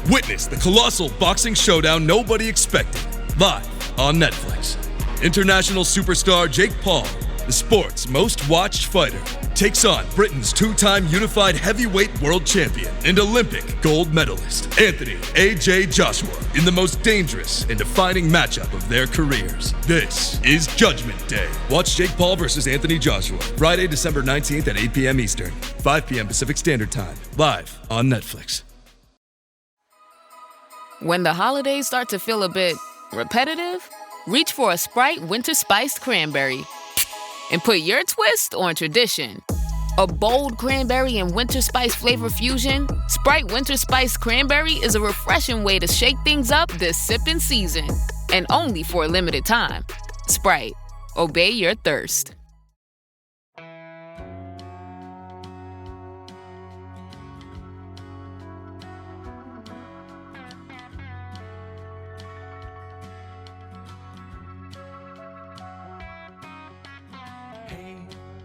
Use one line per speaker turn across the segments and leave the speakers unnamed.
Witness the colossal boxing showdown nobody expected, live on Netflix. International superstar Jake Paul, the sport's most watched fighter, takes on Britain's two-time unified heavyweight world champion and Olympic gold medalist, Anthony A.J. Joshua, in the most dangerous and defining matchup of their careers. This is Judgment Day. Watch Jake Paul versus Anthony Joshua, Friday, December 19th at 8 p.m. Eastern, 5 p.m. Pacific Standard Time, live on Netflix.
When the holidays start to feel a bit repetitive, reach for a Sprite Winter Spiced Cranberry and put your twist on tradition. A bold cranberry and winter spice flavor fusion, Sprite Winter Spiced Cranberry is a refreshing way to shake things up this sipping season. And only for a limited time. Sprite, obey your thirst.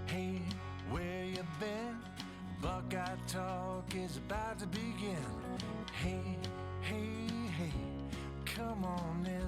Hey, where you been? Buckeye Talk is about to begin. Hey, come on in.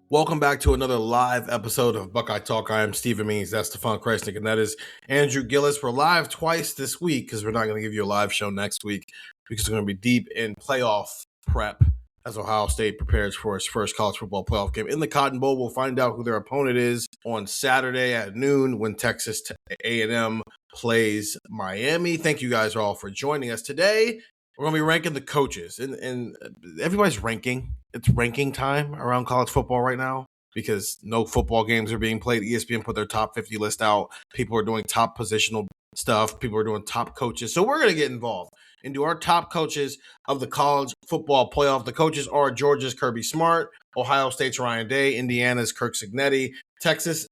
Welcome back to another live episode of Buckeye Talk. I am Stephen Means, that's Stefan Krajisnik, and that is Andrew Gillis. We're live twice this week because we're not going to give you a live show next week because we're going to be deep in playoff prep as Ohio State prepares for its first college football playoff game in the Cotton Bowl. We'll find out who their opponent is on Saturday at noon when Texas A&M plays Miami. Thank you guys all for joining us today. We're going to be ranking the coaches, and everybody's ranking. It's ranking time around college football right now because no football games are being played. ESPN put their top 50 list out. People are doing top positional stuff. People are doing top coaches. So we're going to get involved and do our top coaches of the college football playoff. The coaches are Georgia's Kirby Smart, Ohio State's Ryan Day, Indiana's Kirk Cignetti, Texas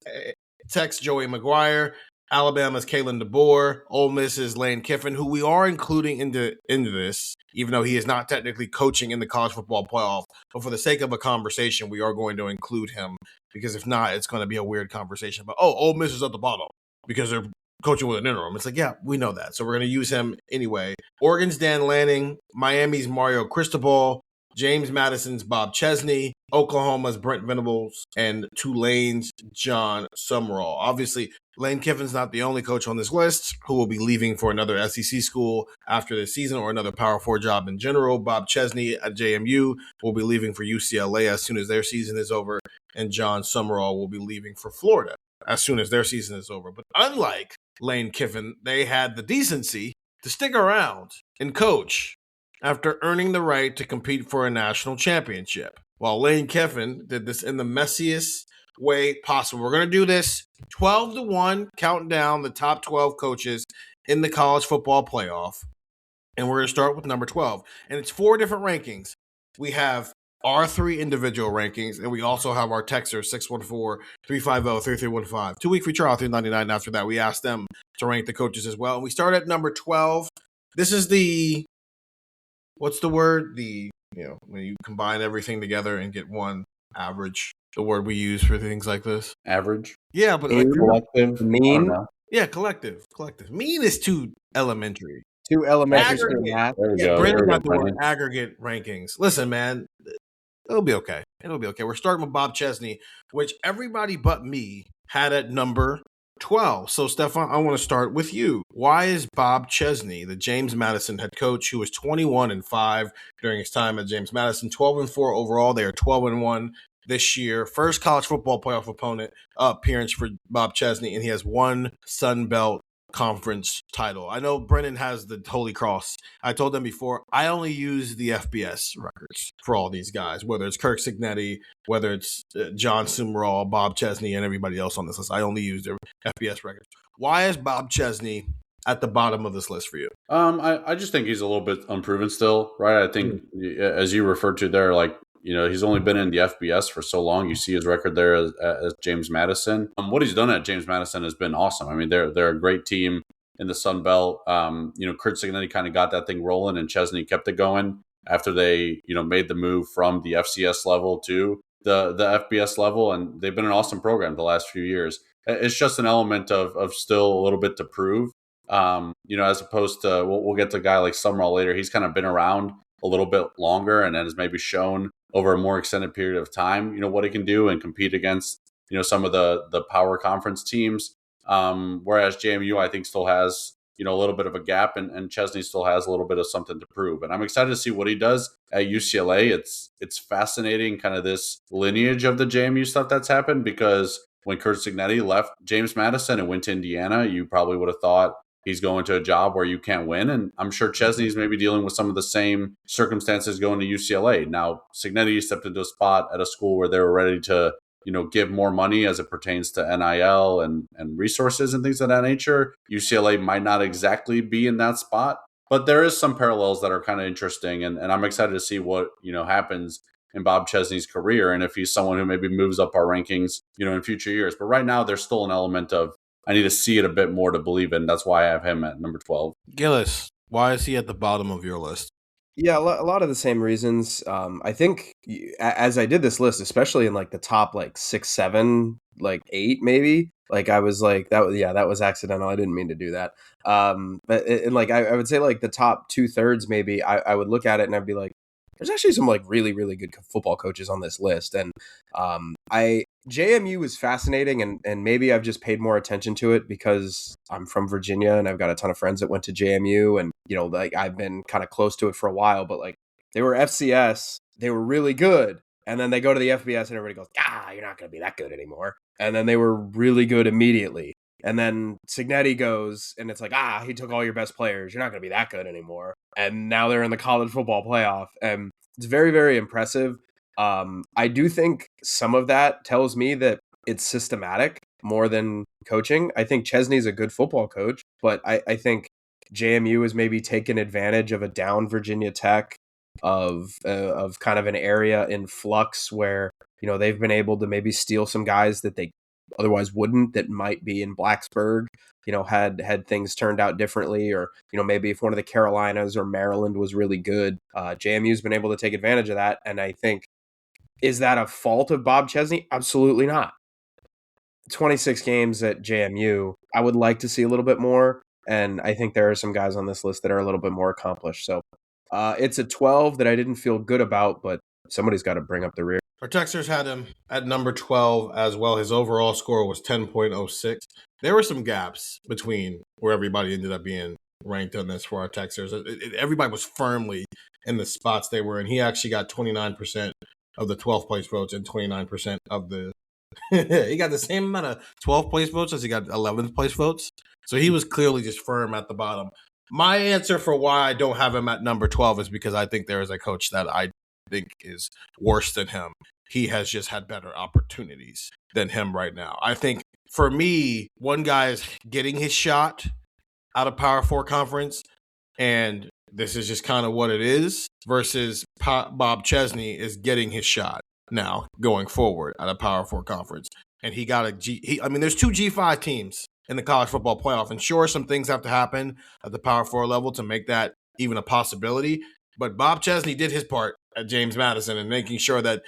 Tech's Joey McGuire, Alabama's Kalen DeBoer, Ole Miss's Lane Kiffin, who we are including into this, even though he is not technically coaching in the college football playoff. But for the sake of a conversation, we are going to include him because if not, it's going to be a weird conversation. But, Ole Miss is at the bottom because they're coaching with an interim. It's like, yeah, we know that. So we're going to use him anyway. Oregon's Dan Lanning, Miami's Mario Cristobal, James Madison's Bob Chesney, Oklahoma's Brent Venables, and Tulane's John Summerall. Obviously, Lane Kiffin's not the only coach on this list who will be leaving for another SEC school after this season or another Power 4 job in general. Bob Chesney at JMU will be leaving for UCLA as soon as their season is over, and John Summerall will be leaving for Florida as soon as their season is over. But unlike Lane Kiffin, they had the decency to stick around and coach after earning the right to compete for a national championship. While Lane Kiffin did this in the messiest way possible. We're going to do this 12-1, counting down the top 12 coaches in the college football playoff. And we're going to start with number 12. And it's 4 different rankings. We have our 3 individual rankings, and we also have our texter, 614-350-3315. 2-week free trial, $3.99. After that, we asked them to rank the coaches as well. And we start at number 12. This is the, what's the word? When you combine everything together and get one average. The word we use for things like this.
Average?
Yeah, but
collective, mean?
Yeah, collective. Mean is too elementary.
Too elementary.
Aggregate.
There we go.
Brandon got the word aggregate rankings. Listen, man, it'll be okay. We're starting with Bob Chesney, which everybody but me had at number 12. So, Stefan, I want to start with you. Why is Bob Chesney, the James Madison head coach, who was 21-5 during his time at James Madison, 12-4 overall? They are 12-1 this year. First college football playoff opponent appearance for Bob Chesney, and he has one Sun Belt Conference title. I know Brennan has the Holy Cross. I told them before, I only use the FBS records for all these guys, whether it's Kirk Cignetti, whether it's John Summerall, Bob Chesney, and everybody else on this list. I only use their FBS records. Why is Bob Chesney at the bottom of this list for you?
I just think he's a little bit unproven still, right? I think, as you referred to there, like, he's only been in the FBS for so long. You see his record there as James Madison. What he's done at James Madison has been awesome. I mean, they're a great team in the Sun Belt. Kurt Cignetti kind of got that thing rolling, and Chesney kept it going after they, made the move from the FCS level to the FBS level, and they've been an awesome program the last few years. It's just an element of still a little bit to prove, as opposed to we'll get to a guy like Summerall later. He's kind of been around a little bit longer and has maybe shown over a more extended period of time, what he can do and compete against, some of the power conference teams. Whereas JMU, I think, still has, a little bit of a gap, and Chesney still has a little bit of something to prove. And I'm excited to see what he does at UCLA. It's fascinating, kind of this lineage of the JMU stuff that's happened, because when Curt Cignetti left James Madison and went to Indiana, you probably would have thought he's going to a job where you can't win. And I'm sure Chesney's maybe dealing with some of the same circumstances going to UCLA. Now, Cignetti stepped into a spot at a school where they were ready to, give more money as it pertains to NIL and resources and things of that nature. UCLA might not exactly be in that spot, but there is some parallels that are kind of interesting. And I'm excited to see what, happens in Bob Chesney's career, and if he's someone who maybe moves up our rankings, in future years. But right now, there's still an element of, I need to see it a bit more to believe in. That's why I have him at number 12.
Gillis, why is he at the bottom of your list?
Yeah, a lot of the same reasons. I think as I did this list, especially in like the top like 6, 7, like 8, maybe, like I was like, that was accidental. I didn't mean to do that. But I would say like the top 2/3, maybe I would look at it and I'd be like, there's actually some like really, really good football coaches on this list. And JMU is fascinating, and maybe I've just paid more attention to it because I'm from Virginia and I've got a ton of friends that went to JMU, and like I've been kind of close to it for a while. But like they were FCS, they were really good, and then they go to the FBS and everybody goes, you're not going to be that good anymore. And then they were really good immediately. And then Cignetti goes, and it's like, he took all your best players. You're not going to be that good anymore. And now they're in the college football playoff, and it's very, very impressive. I do think some of that tells me that it's systematic more than coaching. I think Chesney's a good football coach, but I think JMU has maybe taken advantage of a down Virginia Tech, of kind of an area in flux where, they've been able to maybe steal some guys that they otherwise wouldn't, that might be in Blacksburg, had things turned out differently, or, maybe if one of the Carolinas or Maryland was really good, JMU's been able to take advantage of that. And I think, is that a fault of Bob Chesney? Absolutely not. 26 games at JMU, I would like to see a little bit more. And I think there are some guys on this list that are a little bit more accomplished. So it's a 12 that I didn't feel good about, but somebody's got to bring up the rear.
Our Texers had him at number 12 as well. His overall score was 10.06. There were some gaps between where everybody ended up being ranked on this for our Texers. Everybody was firmly in the spots they were in. He actually got 29% of the 12th place votes and 29% of the he got the same amount of 12th place votes as he got 11th place votes. So he was clearly just firm at the bottom. My answer for why I don't have him at number 12 is because I think there is a coach that I think is worse than him. He has just had better opportunities than him right now. I think for me, one guy is getting his shot out of Power 4 conference, and this is just kind of what it is, versus Bob Chesney is getting his shot now going forward at a Power 4 conference. And he got there's 2 G5 teams in the college football playoff. And sure, some things have to happen at the Power 4 level to make that even a possibility. But Bob Chesney did his part at James Madison and making sure that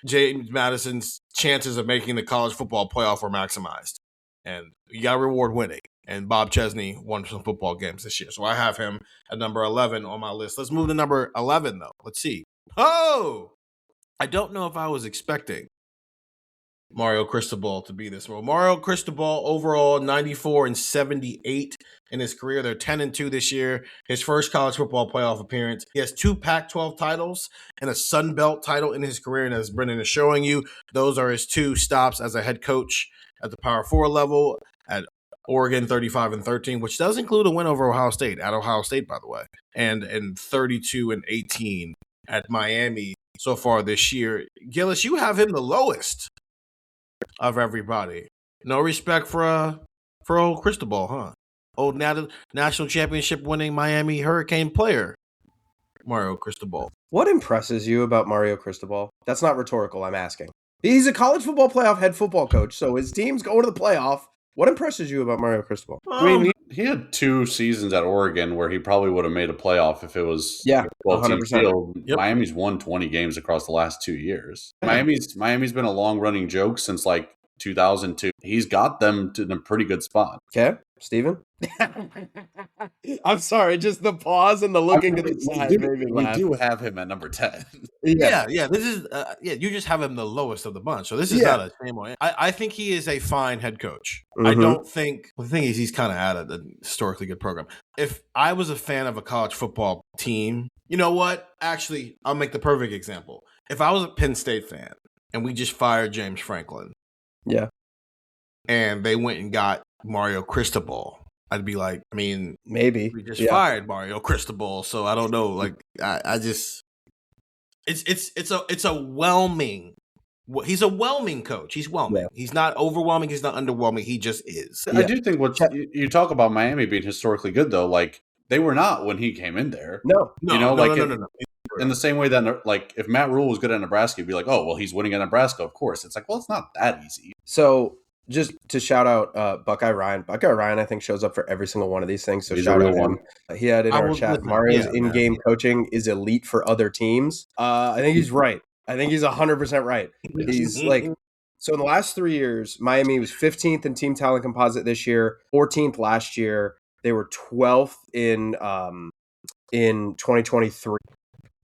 James Madison's chances of making the college football playoff were maximized. And you got to reward winning. And Bob Chesney won some football games this year. So I have him at number 11 on my list. Let's move to number 11, though. Let's see. Oh! I don't know if I was expecting Mario Cristobal to be this well. Mario Cristobal overall 94 and 78 in his career. They're 10-2 this year. His first college football playoff appearance. He has 2 Pac-12 titles and a Sun Belt title in his career. And as Brendan is showing you, those are his 2 stops as a head coach at the Power 4 level at Oregon, 35-13, which does include a win over Ohio State, at Ohio State, by the way, and 32-18 at Miami so far this year. Gillis, you have him the lowest of everybody. No respect for old Cristobal, huh? Old national championship winning Miami Hurricane player, Mario Cristobal.
What impresses you about Mario Cristobal? That's not rhetorical, I'm asking. He's a college football playoff head football coach, so his team's going to the playoff. What impresses you about Mario Cristobal?
I mean, he had 2 seasons at Oregon where he probably would have made a playoff if it was 12-team
100%.
field.
Yep.
Miami's won 20 games across the last 2 years. Miami's been a long-running joke since like 2002. He's got them in a pretty good spot.
Okay, Steven? I'm sorry, just the pause and the looking to the side made me
We
laugh.
do have him at number 10.
Yeah. This is you just have him the lowest of the bunch, so this is not a shame on him. I think he is a fine head coach. I don't think the thing is he's kind of at a historically good program. If I was a fan of a college football team, you know what? Actually, I'll make the perfect example. If I was a Penn State fan and we just fired James Franklin, and they went and got Mario Cristobal, I'd be like, I mean,
maybe
we just fired Mario Cristobal, so I don't know. Like, I just, it's a whelming. He's a whelming coach. He's whelming. He's not overwhelming. He's not underwhelming. He just is.
I do think you talk about Miami being historically good, though. Like, they were not when he came in there.
No.
In the same way that, like, if Matt Rule was good at Nebraska, you'd be like, oh, well, he's winning at Nebraska, of course. It's like, well, it's not that easy.
So just to shout out Buckeye Ryan. Buckeye Ryan, I think, shows up for every single one of these things. So
He's
shout
a
out
real
him. He had in our chat, Mario's in-game coaching is elite for other teams. I think he's right. I think he's 100% right. He's like, so in the last 3 years, Miami was 15th in team talent composite this year, 14th last year. They were 12th in 2023.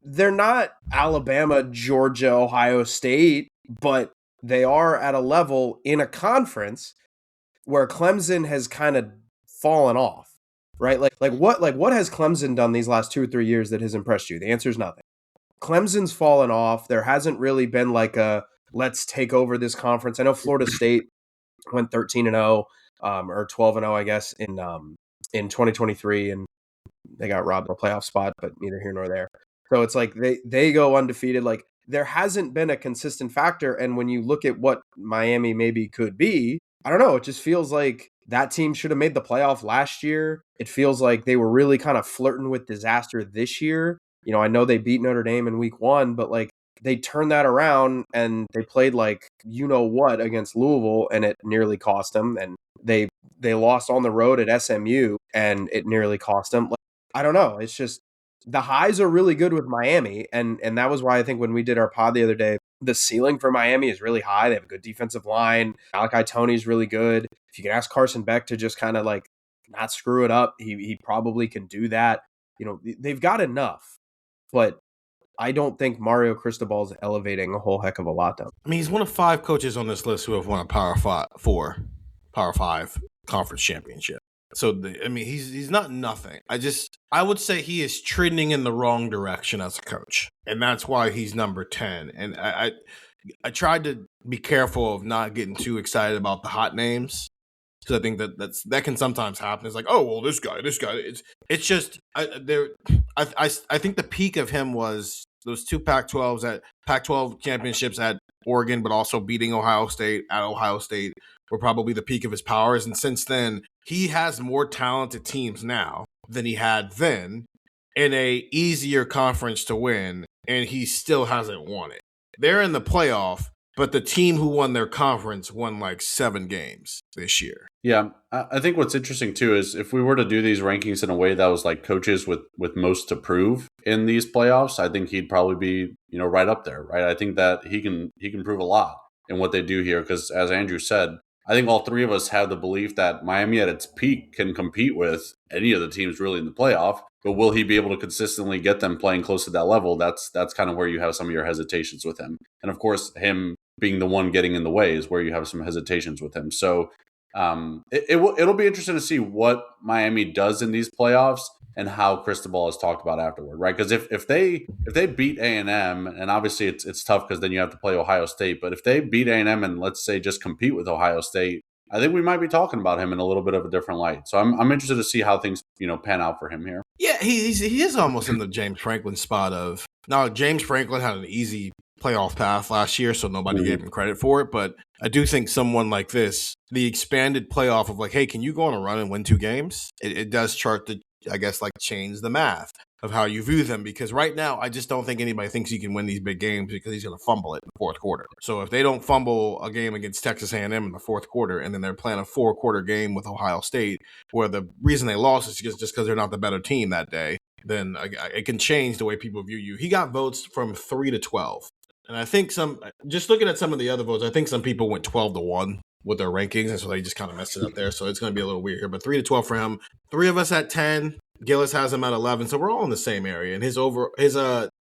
They're not Alabama, Georgia, Ohio State, but they are at a level in a conference where Clemson has kind of fallen off, right? Like what has Clemson done these last 2 or 3 years that has impressed you? The answer is nothing. Clemson's fallen off. There hasn't really been like a let's take over this conference. I know Florida State went 13-0 or 12-0, I guess, in 2023, and they got robbed of a playoff spot, but neither here nor there. So it's like they go undefeated. Like, there hasn't been a consistent factor. And when you look at what Miami maybe could be, I don't know. It just feels like that team should have made the playoff last year. It feels like they were really kind of flirting with disaster this year. You know, I know they beat Notre Dame in week 1, but like they turned that around and they played like you know what against Louisville, and it nearly cost them. And they lost on the road at SMU, and it nearly cost them. Like, I don't know. It's just the highs are really good with Miami, and that was why I think when we did our pod the other day, the ceiling for Miami is really high. They have a good defensive line. Malachi Toney's really good. If you can ask Carson Beck to just kind of like not screw it up, he probably can do that. You know, they've got enough. But I don't think Mario Cristobal is elevating a whole heck of a lot, though.
I mean, he's one of 5 coaches on this list who have won a Power 5 conference championship. So, he's not nothing. I would say he is trending in the wrong direction as a coach. And that's why he's number 10. And I tried to be careful of not getting too excited about the hot names, because I think that can sometimes happen. It's like, oh, well, this guy. It's just I think the peak of him was those 2 Pac-12 championships at Oregon, but also beating Ohio State at Ohio State were probably the peak of his powers. And since then, he has more talented teams now than he had then, in a easier conference to win, and he still hasn't won it. They're in the playoff, but the team who won their conference won like 7 games this year.
Yeah, I think what's interesting too is if we were to do these rankings in a way that was like coaches with most to prove in these playoffs, I think he'd probably be, you know, right up there, right? I think that he can prove a lot in what they do here, because as Andrew said, I think all 3 of us have the belief that Miami at its peak can compete with any of the teams really in the playoff, but will he be able to consistently get them playing close to that level? That's kind of where you have some of your hesitations with him. And of course, him being the one getting in the way is where you have some hesitations with him. So it'll be interesting to see what Miami does in these playoffs and how Cristobal is talked about afterward, right? Because if they beat A&M, and obviously it's tough because then you have to play Ohio State, but if they beat A&M and let's say just compete with Ohio State, I think we might be talking about him in a little bit of a different light. So I'm interested to see how things, you know, pan out for him here.
Yeah, he is almost in the James Franklin spot of, now James Franklin had an easy playoff path last year, so nobody gave him credit for it. But I do think someone like this, the expanded playoff of like, hey, can you go on a run and win 2 games? It does chart the, I guess, like change the math. of how you view them, because right now I just don't think anybody thinks he can win these big games because he's going to fumble it in the fourth quarter. So if they don't fumble a game against Texas A&M in the fourth quarter, and then they're playing a 4-quarter game with Ohio State where the reason they lost is just because they're not the better team that day, then it can change the way people view you. He got votes from 3 to 12. And I think just looking at some of the other votes, I think some people went 12-1 with their rankings, and so they just kind of messed it up there. So it's going to be a little weird here. But 3 to 12 for him. 3 of us at 10. Gillis has him at 11. So we're all in the same area. And his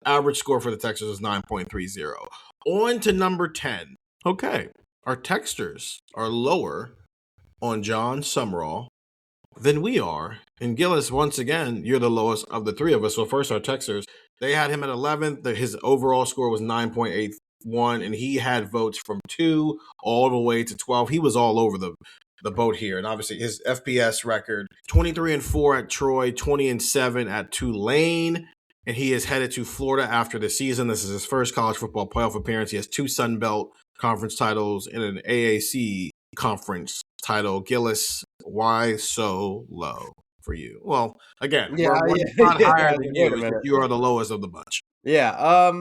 average score for the Texans is 9.30. On to number 10. Okay. Our texters are lower on John Summerall than we are. And Gillis, once again, you're the lowest of the three of us. So first, our texters, they had him at 11th. His overall score was 9.81, and he had votes from 2 all the way to 12. He was all over the boat here. And obviously his FBS record, 23-4 at Troy, 20-7 at Tulane. And he is headed to Florida after the season. This is his first college football playoff appearance. He has 2 Sun Belt conference titles and an AAC conference title. Gillis, why so low for you? Well, again, we're not higher than you. You are the lowest of the bunch.
Yeah. I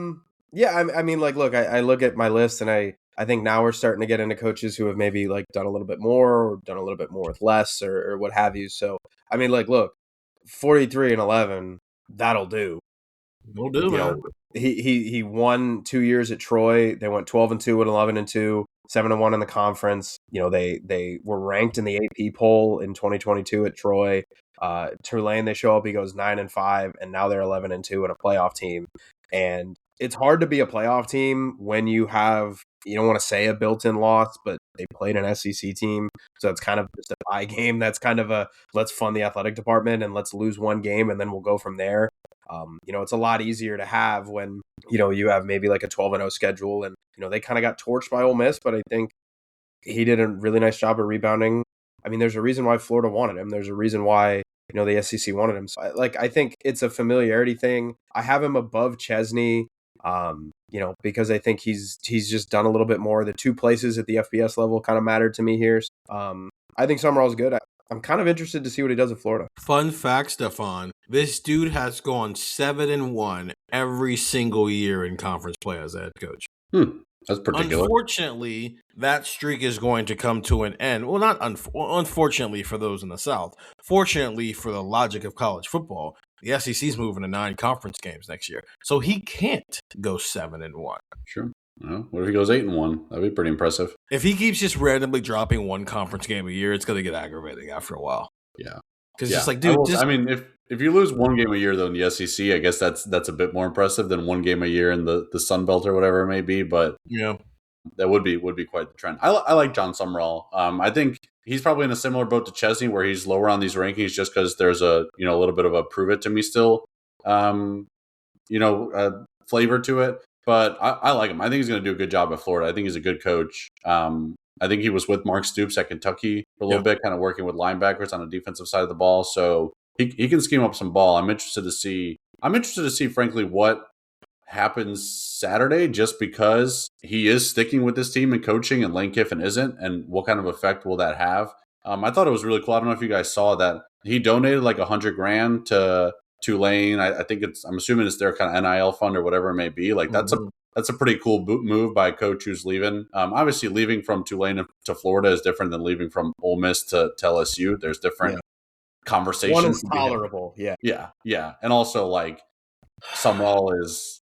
mean, like, look, I look at my list, and I think now we're starting to get into coaches who have maybe like done a little bit more or done a little bit more with less or what have you. So, I mean, like, look, 43-11, that'll do.
Will do, man.
He won 2 years at Troy. They went 12-2 and 11-2, 7-1 in the conference. They were ranked in the AP poll in 2022 at Troy. Tulane, they show up, he goes 9-5, and now they're 11-2 and a playoff team. And it's hard to be a playoff team when you have, you don't want to say a built-in loss, but they played an SEC team. So it's kind of just a bye game. That's kind of a, let's fund the athletic department and let's lose one game and then we'll go from there. It's a lot easier to have when, you have maybe like a 12-0 schedule, and, they kind of got torched by Ole Miss, but I think he did a really nice job of rebounding. I mean, there's a reason why Florida wanted him. There's a reason why, the SEC wanted him. So I think it's a familiarity thing. I have him above Chesney, because I think he's just done a little bit more. The 2 places at the FBS level kind of mattered to me here. I think Summerall's good. I'm kind of interested to see what he does in Florida.
Fun fact, Stefan, this dude has gone 7-1 every single year in conference play as a head coach.
That's particular.
Unfortunately, that streak is going to come to an end. Well, not unfortunately for those in the South. Fortunately for the logic of college football, the SEC's moving to 9 conference games next year. So he can't go 7-1.
Sure. Well, what if he goes 8-1? That'd be pretty impressive.
If he keeps just randomly dropping 1 conference game a year, it's going to get aggravating after a while.
Yeah.
Because it's like, dude,
if you lose 1 game a year though in the SEC, I guess that's a bit more impressive than 1 game a year in the Sun Belt or whatever it may be. But that would be quite the trend. I like John Summerall. I think he's probably in a similar boat to Chesney, where he's lower on these rankings just because there's a little bit of a prove it to me still, flavor to it. But I like him. I think he's going to do a good job at Florida. I think he's a good coach. I think he was with Mark Stoops at Kentucky for a little bit, kind of working with linebackers on the defensive side of the ball. So he can scheme up some ball. I'm interested to see, frankly, what happens Saturday, just because he is sticking with this team and coaching and Lane Kiffin isn't, and what kind of effect will that have? I thought it was really cool. I don't know if you guys saw that he donated like $100,000 to Tulane. I think I'm assuming it's their kind of NIL fund or whatever it may be. Like that's a pretty cool move by a coach who's leaving. Obviously, leaving from Tulane to Florida is different than leaving from Ole Miss to LSU. There's different conversations.
One is tolerable.
Yeah. And also, like, Summerall is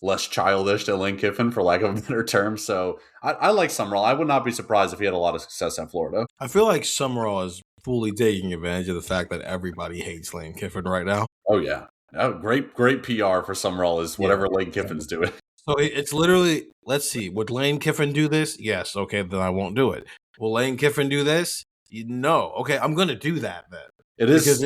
less childish than Lane Kiffin, for lack of a better term. So I like Summerall. I would not be surprised if he had a lot of success at Florida.
I feel like Summerall is fully taking advantage of the fact that everybody hates Lane Kiffin right now.
Oh, yeah. Great PR for Summerall is whatever Lane Kiffin's doing.
So it's literally, let's see, would Lane Kiffin do this? Yes. Okay, then I won't do it. Will Lane Kiffin do this? No. Okay, I'm going to do that then.
It is.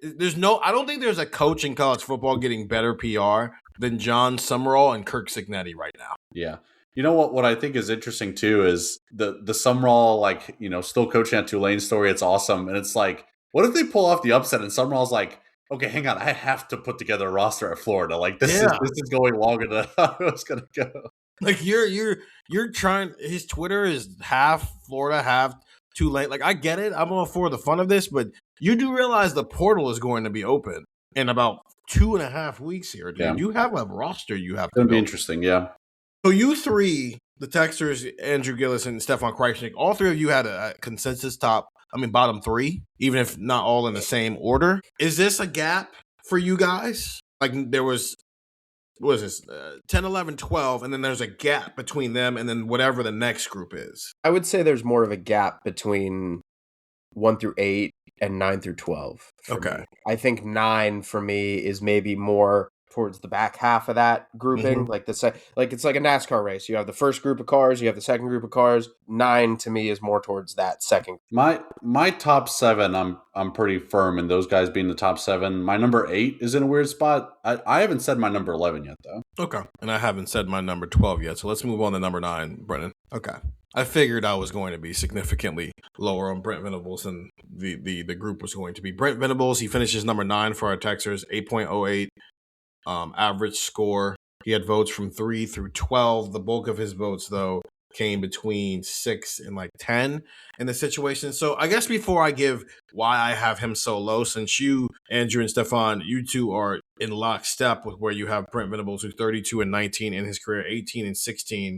Because I don't think there's a coach in college football getting better PR than John Summerall and Kirk Cignetti right now.
Yeah. You know what I think is interesting too is the Summerall, like, still coaching at Tulane story. It's awesome. And it's like, what if they pull off the upset and Summerall's like, okay, hang on, I have to put together a roster at Florida. Like this is going longer than I thought it was going to go.
Like you're trying. His Twitter is half Florida, half Tulane. Like I get it. I'm all for the fun of this, but you do realize the portal is going to be open. in about 2.5 weeks here, dude.
Yeah.
You have a roster you have
It's
to
going to be
build.
interesting. Yeah.
So you three, the Texters, Andrew Gillis and Stefan Krajisnik, all three of you had a consensus bottom three, even if not all in the same order. Is this a gap for you guys? Like there was, what is this, 10, 11, 12, and then there's a gap between them and then whatever the next group is.
I would say there's more of a gap between 1 through 8 and 9 through 12.
Okay.
Me. I think 9 for me is maybe more towards the back half of that grouping. Like it's like a NASCAR race. You have the first group of cars, you have the second group of cars. 9 to me is more towards that second.
My top 7, I'm pretty firm in those guys being the top 7. My number 8 is in a weird spot. I haven't said my number 11 yet though.
Okay. And I haven't said my number 12 yet. So let's move on to number 9, Brennan. Okay. I figured I was going to be significantly lower on Brent Venables than the group was going to be. Brent Venables, he finishes number 9 for our Texers, 8.08 average score. He had votes from 3 through 12. The bulk of his votes, though, came between 6 and 10 in the situation. So I guess before I give why I have him so low, since you, Andrew and Stefan, you two are in lockstep with where you have Brent Venables, who's 32-19 in his career, 18-16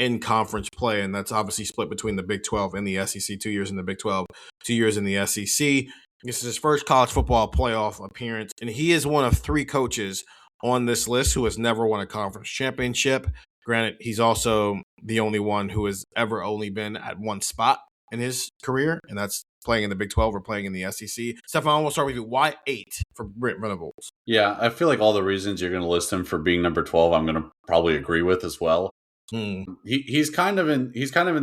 in conference play, and that's obviously split between the Big 12 and the SEC. 2 years in the Big 12, 2 years in the SEC. This is his first college football playoff appearance, and he is one of 3 coaches on this list who has never won a conference championship. Granted, he's also the only one who has ever only been at one spot in his career, and that's playing in the Big 12 or playing in the SEC. Stefan, I will start with you. Why 8 for Brent Venables?
Yeah, I feel like all the reasons you're going to list him for being number 12, I'm going to probably agree with as well. He's kind of in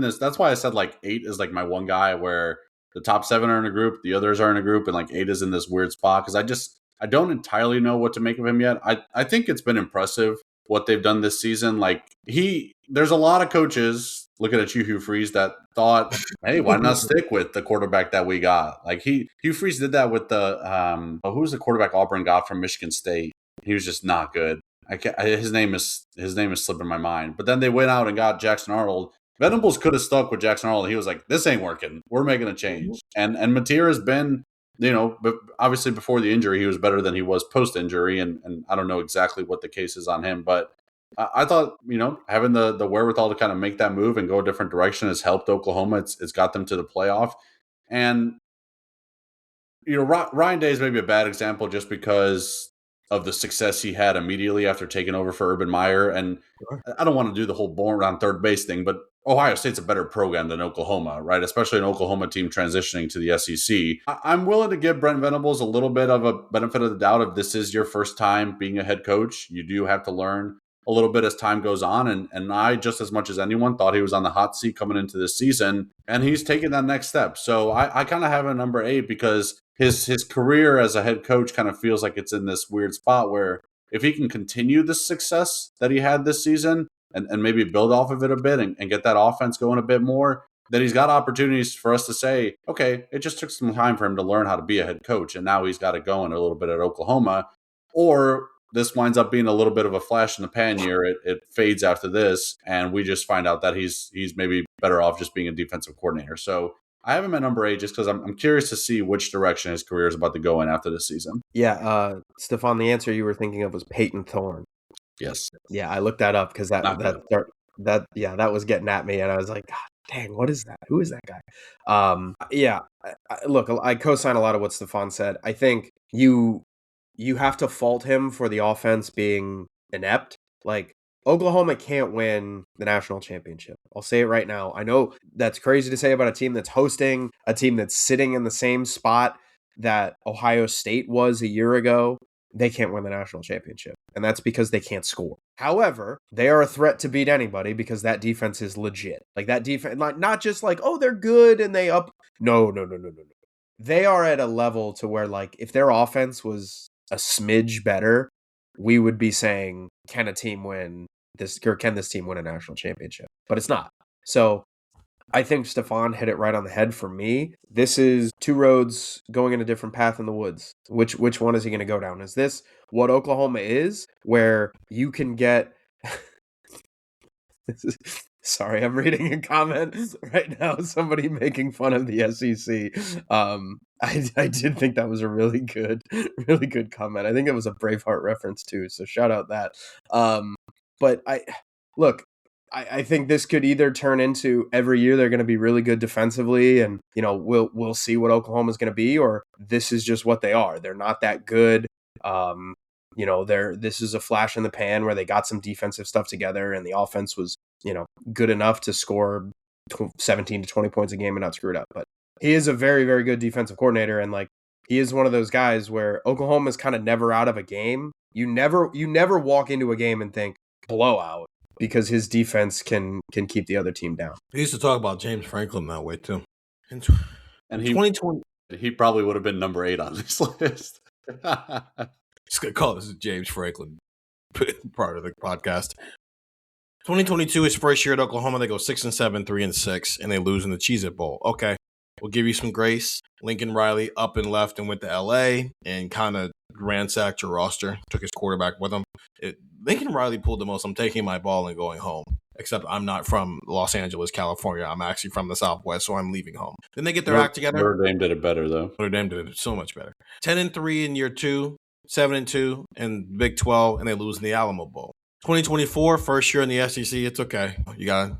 this. That's why I said 8 is my one guy where the top 7 are in a group, the others are in a group, and 8 is in this weird spot because I don't entirely know what to make of him yet. I think it's been impressive what they've done this season. There's a lot of coaches looking at you, Hugh Freeze, that thought, hey, why not stick with the quarterback that we got? Hugh Freeze did that with the who was the quarterback Auburn got from Michigan State? He was just not good. His name is slipping my mind. But then they went out and got Jackson Arnold. Venables could have stuck with Jackson Arnold. He was like, this ain't working. We're making a change. And Mateer has been, but obviously before the injury, he was better than he was post-injury. And I don't know exactly what the case is on him. But I thought, having the wherewithal to kind of make that move and go a different direction has helped Oklahoma. It's got them to the playoff. And, Ryan Day is maybe a bad example just because of the success he had immediately after taking over for Urban Meyer. And I don't want to do the whole born on third base thing, but Ohio State's a better program than Oklahoma, right? Especially an Oklahoma team transitioning to the SEC. I'm willing to give Brent Venables a little bit of a benefit of the doubt if this is your first time being a head coach. You do have to learn a little bit as time goes on. And I, just as much as anyone, thought he was on the hot seat coming into this season, and he's taking that next step. So I kind of have a number 8 because his career as a head coach kind of feels like it's in this weird spot where if he can continue the success that he had this season and maybe build off of it a bit and get that offense going a bit more, then he's got opportunities for us to say, okay, it just took some time for him to learn how to be a head coach, and now he's got it going a little bit at Oklahoma. Or this winds up being a little bit of a flash in the pan year. It fades after this, and we just find out that he's maybe better off just being a defensive coordinator. So I have him at number 8 just because I'm curious to see which direction his career is about to go in after this season.
Yeah, Stefan, the answer you were thinking of was Peyton Thorne.
Yes.
Yeah, I looked that up because that was getting at me, and I was like, God dang, what is that? Who is that guy? Look, I co-sign a lot of what Stefan said. I think you have to fault him for the offense being inept. Oklahoma can't win the national championship. I'll say it right now. I know that's crazy to say about a team that's hosting, a team that's sitting in the same spot that Ohio State was a year ago. They can't win the national championship, and that's because they can't score. However, they are a threat to beat anybody because that defense is legit. That defense, not just they're good and they up. No. They are at a level to where if their offense was a smidge better, we would be saying, can this team win a national championship? But it's not. So I think Stefan hit it right on the head for me. This is 2 roads going in a different path in the woods. Which one is he going to go down? Is this what Oklahoma is, where you can get... Sorry, I'm reading a comment right now. Somebody making fun of the SEC. I did think that was a really good comment. I think it was a Braveheart reference too. So shout out that. But I think this could either turn into every year they're going to be really good defensively, and we'll see what Oklahoma's going to be, or this is just what they are. They're not that good. This is a flash in the pan where they got some defensive stuff together, and the offense was good enough to score 17 to 20 points a game and not screw it up. But he is a very, very good defensive coordinator, and he is one of those guys where Oklahoma is kind of never out of a game. You never walk into a game and think blowout, because his defense can keep the other team down.
We used to talk about James Franklin that way too. And
2020, he probably would have been number 8 on this list.
Just gonna call this James Franklin part of the podcast. 2022 is first year at Oklahoma. They go 6-7, 3-6, and they lose in the Cheez-It Bowl. Okay, we'll give you some grace. Lincoln Riley up and left and went to LA and kind of ransacked your roster. Took his quarterback with him. Lincoln Riley pulled the most. I'm taking my ball and going home. Except I'm not from Los Angeles, California. I'm actually from the Southwest, so I'm leaving home. Then they get their act together.
Notre Dame did it better, though.
Notre Dame did it so much better. 10-3 in year 2, 7-2 in Big 12, and they lose in the Alamo Bowl. 2024, first year in the SEC. It's okay. You gotta,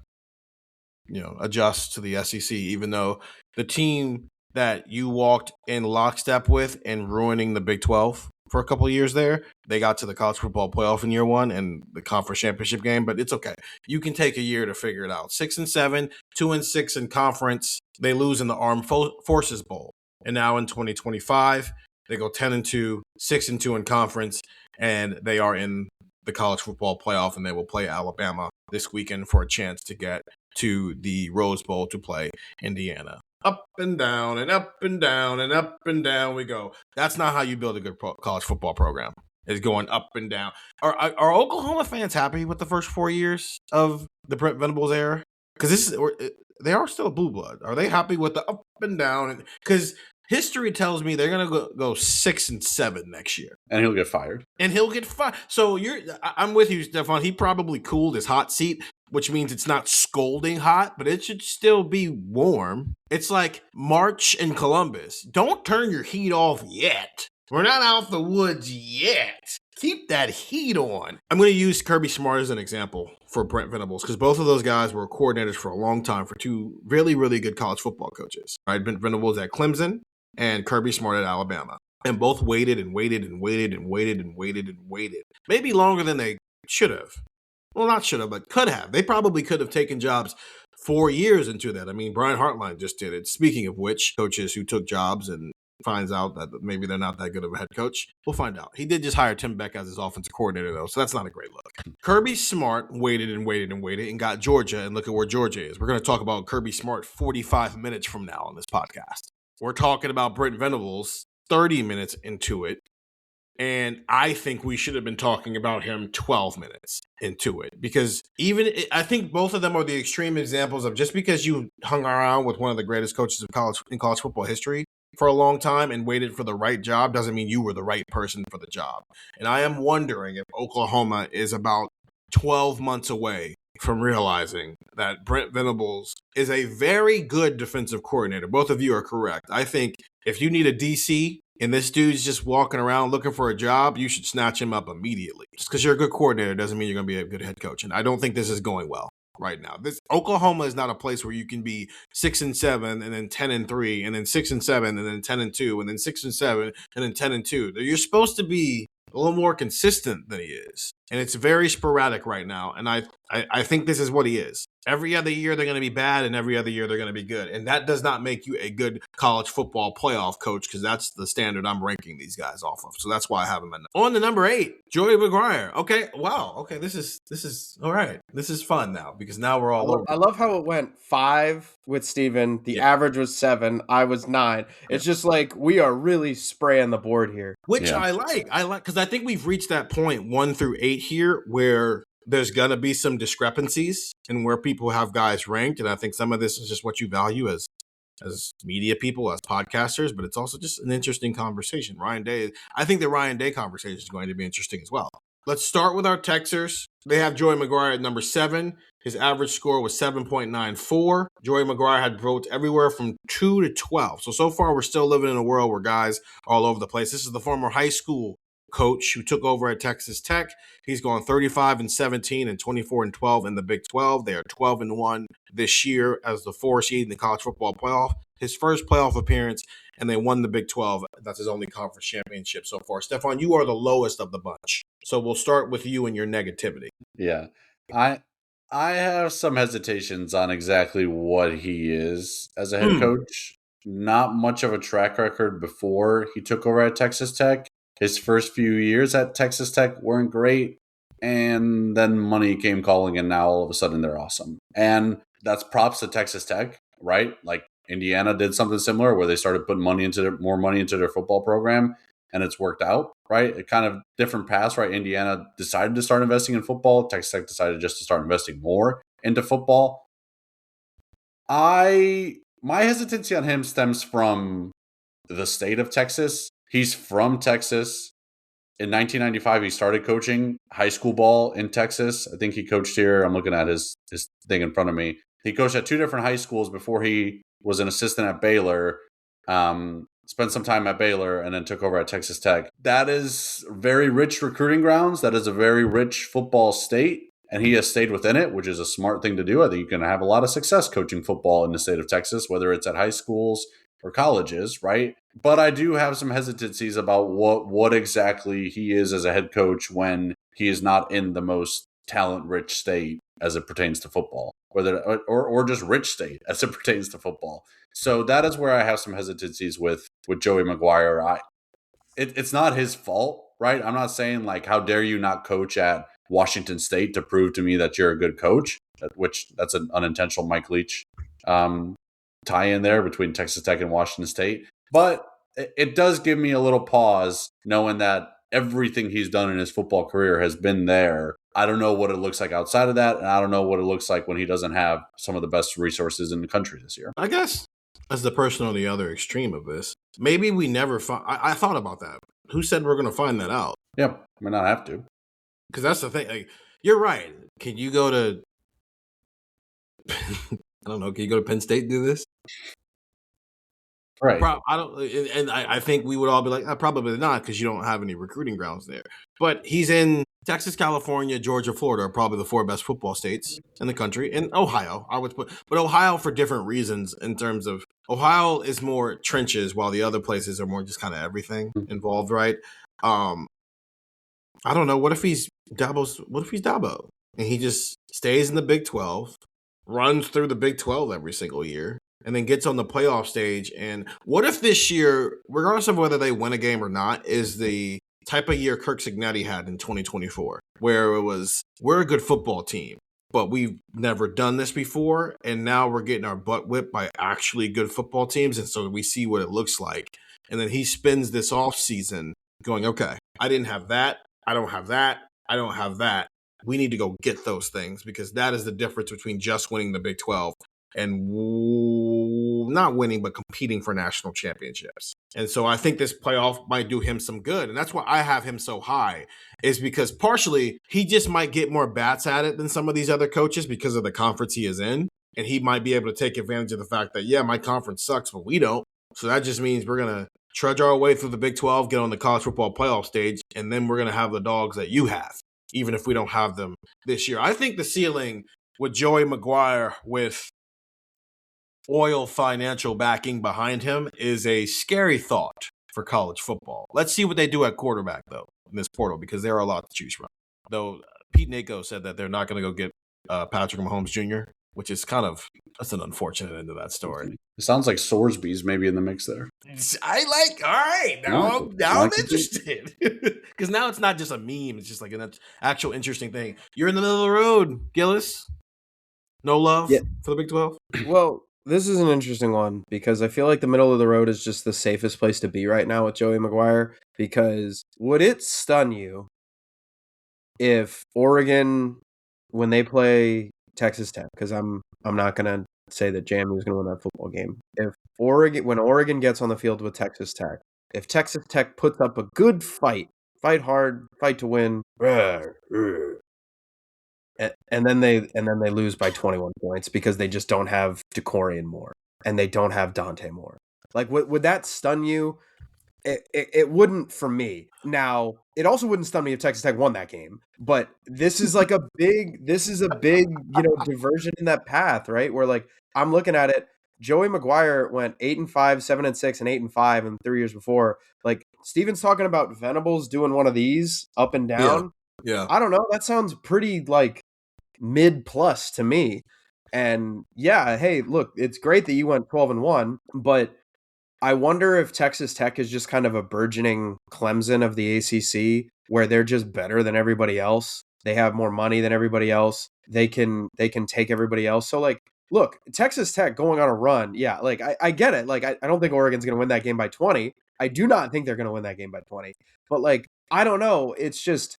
adjust to the SEC, even though the team that you walked in lockstep with and ruining the Big 12 for a couple of years there, they got to the college football playoff in year 1 and the conference championship game, but it's okay. You can take a year to figure it out. 6-7, 2-6 in conference. They lose in the Armed Forces Bowl. And now in 2025, they go 10-2, 6-2 in conference, and they are in the college football playoff, and they will play Alabama this weekend for a chance to get to the Rose Bowl to play Indiana. Up and down and up and down and up and down we go. That's not how you build a good college football program, is going up and down. Are Oklahoma fans happy with the first 4 years of the Brent Venables era? Because they are still blue blood. Are they happy with the up and down? Because history tells me they're going to go 6-7 next year.
And he'll get fired.
So I'm with you, Stefan. He probably cooled his hot seat, which means it's not scalding hot, but it should still be warm. It's like March in Columbus. Don't turn your heat off yet. We're not out the woods yet. Keep that heat on. I'm going to use Kirby Smart as an example for Brent Venables, because both of those guys were coordinators for a long time for 2 really, really good college football coaches. Right? Brent Venables at Clemson and Kirby Smart at Alabama. And both waited and waited and waited and waited and waited and waited. Maybe longer than they should have. Well, not should have, but could have. They probably could have taken jobs 4 years into that. I mean, Brian Hartline just did it. Speaking of which, coaches who took jobs and finds out that maybe they're not that good of a head coach, we'll find out. He did just hire Tim Beck as his offensive coordinator, though, so that's not a great look. Kirby Smart waited and waited and waited and got Georgia, and look at where Georgia is. We're going to talk about Kirby Smart 45 minutes from now on this podcast. We're talking about Brent Venables 30 minutes into it, and I think we should have been talking about him 12 minutes into it, because I think both of them are the extreme examples of, just because you hung around with one of the greatest coaches of college football history for a long time and waited for the right job doesn't mean you were the right person for the job. And I am wondering if Oklahoma is about 12 months away from realizing that Brent Venables is a very good defensive coordinator. Both of you are correct. I think if you need a DC and this dude's just walking around looking for a job, you should snatch him up immediately. Just because you're a good coordinator doesn't mean you're going to be a good head coach. And I don't think this is going well right now. Oklahoma is not a place where you can be 6-7 and then 10-3 and then 6-7 and then 10-2 and then 6-7 and then 10-2. You're supposed to be a little more consistent than he is. And it's very sporadic right now. And I think this is what he is. Every other year they're going to be bad, and every other year they're going to be good. And that does not make you a good college football playoff coach, because that's the standard I'm ranking these guys off of. So that's why I have him on the number 8, Joey McGuire. Okay, wow. Okay, this is all right. This is fun now, because now we're all over.
I love how it went 5 with Steven. The average was 7. I was 9. It's just like we are really spraying the board here.
Which I like, because I think we've reached that point 1 through 8 here where there's going to be some discrepancies in where people have guys ranked. And I think some of this is just what you value as media people, as podcasters, but it's also just an interesting conversation. I think the Ryan Day conversation is going to be interesting as well. let's start with our Texers. They have Joey McGuire at number 7. His average score was 7.94. Joey McGuire had votes everywhere from 2 to 12. So far, we're still living in a world where guys are all over the place. This is the former high school coach who took over at Texas Tech. He's gone 35-17 and 24-12 in the Big 12. They are 12-1 this year as the 4 seed in the college football playoff. His first playoff appearance, and they won the Big 12. That's his only conference championship so far. Stefan, you are the lowest of the bunch. So we'll start with you and your negativity.
Yeah. I have some hesitations on exactly what he is as a head coach. Not much of a track record before he took over at Texas Tech. His first few years at Texas Tech weren't great, and then money came calling, and now all of a sudden they're awesome. And that's props to Texas Tech, right? Like Indiana did something similar where they started putting more money into their football program, and it's worked out, right? A kind of different path, right? Indiana decided to start investing in football. Texas Tech decided just to start investing more into football. My hesitancy on him stems from the state of Texas. He's from Texas. In 1995, he started coaching high school ball in Texas. I think he coached here. I'm looking at his thing in front of me. He coached at 2 different high schools before he was an assistant at Baylor, spent some time at Baylor, and then took over at Texas Tech. That is very rich recruiting grounds. That is a very rich football state, and he has stayed within it, which is a smart thing to do. I think you can have a lot of success coaching football in the state of Texas, whether it's at high schools or colleges, right? But I do have some hesitancies about what exactly he is as a head coach when he is not in the most talent-rich state as it pertains to football, whether or just rich state as it pertains to football. So that is where I have some hesitancies with Joey McGuire. It's not his fault, right? I'm not saying like, how dare you not coach at Washington State to prove to me that you're a good coach, which that's an unintentional Mike Leach tie in there between Texas Tech and Washington State. But it does give me a little pause knowing that everything he's done in his football career has been there. I don't know what it looks like outside of that, and I don't know what it looks like when he doesn't have some of the best resources in the country this year.
I guess as the person on the other extreme of this, maybe we never find. I thought about that. Who said we're going to find that out?
Yeah, we might not have to.
Because that's the thing. Like, you're right. Can you go to? I don't know. Can you go to Penn State and do this?
Right.
I don't, and I think we would all be like, probably not, because you don't have any recruiting grounds there. But he's in Texas, California, Georgia, Florida are probably the 4 best football states in the country, and Ohio, I would put, but Ohio for different reasons. In terms of Ohio is more trenches, while the other places are more just kind of everything involved, right? I don't know. What if he's Dabo, and he just stays in the Big 12, runs through the Big 12 every single year, and then gets on the playoff stage? And what if this year, regardless of whether they win a game or not, is the type of year Kirk Cignetti had in 2024, where it was, we're a good football team, but we've never done this before, and now we're getting our butt whipped by actually good football teams, and so we see what it looks like. And then he spends this off season going, okay, I didn't have that, I don't have that, I don't have that. We need to go get those things, because that is the difference between just winning the Big 12 and not winning, but competing for national championships. And so I think this playoff might do him some good. And that's why I have him so high, is because partially he just might get more bats at it than some of these other coaches because of the conference he is in. And he might be able to take advantage of the fact that, yeah, my conference sucks, but we don't. So that just means we're going to trudge our way through the Big 12, get on the college football playoff stage, and then we're going to have the dogs that you have, even if we don't have them this year. I think the ceiling with Joey McGuire, with oil financial backing behind him, is a scary thought for college football. Let's see what they do at quarterback, though, in this portal, because there are a lot to choose from. Though Pete Nako said that they're not going to go get Patrick Mahomes Jr., which is that's an unfortunate end of that story.
It sounds like Sorsby's maybe in the mix there.
All right, now I'm interested. Because now it's not just a meme, it's just like an actual interesting thing. You're in the middle of the road, Gillis. No love for the Big 12?
Well, this is an interesting one, because I feel like the middle of the road is just the safest place to be right now with Joey McGuire. Because would it stun you if Oregon, when they play Texas Tech, because I'm not going to say that JMU is going to win that football game, when Oregon gets on the field with Texas Tech, if Texas Tech puts up a good fight fight hard, fight to win. And then they lose by 21 points because they just don't have Decorian Moore and they don't have Dante Moore. Like, would that stun you? It wouldn't for me. Now, it also wouldn't stun me if Texas Tech won that game. But this is like a big, diversion in that path, right? Where like I'm looking at it. Joey McGuire went 8-5, 7-6, and 8-5 in 3 years before. Like Steven's talking about Venables doing one of these up and down.
Yeah.
I don't know. That sounds pretty like mid plus to me. And yeah, hey, look, it's great that you went 12-1, but I wonder if Texas Tech is just kind of a burgeoning Clemson of the ACC where they're just better than everybody else. They have more money than everybody else. They can take everybody else. So like, look, Texas Tech going on a run. Yeah, like I get it. Like I don't think Oregon's going to win that game by 20. I do not think they're going to win that game by 20. But like, I don't know. It's just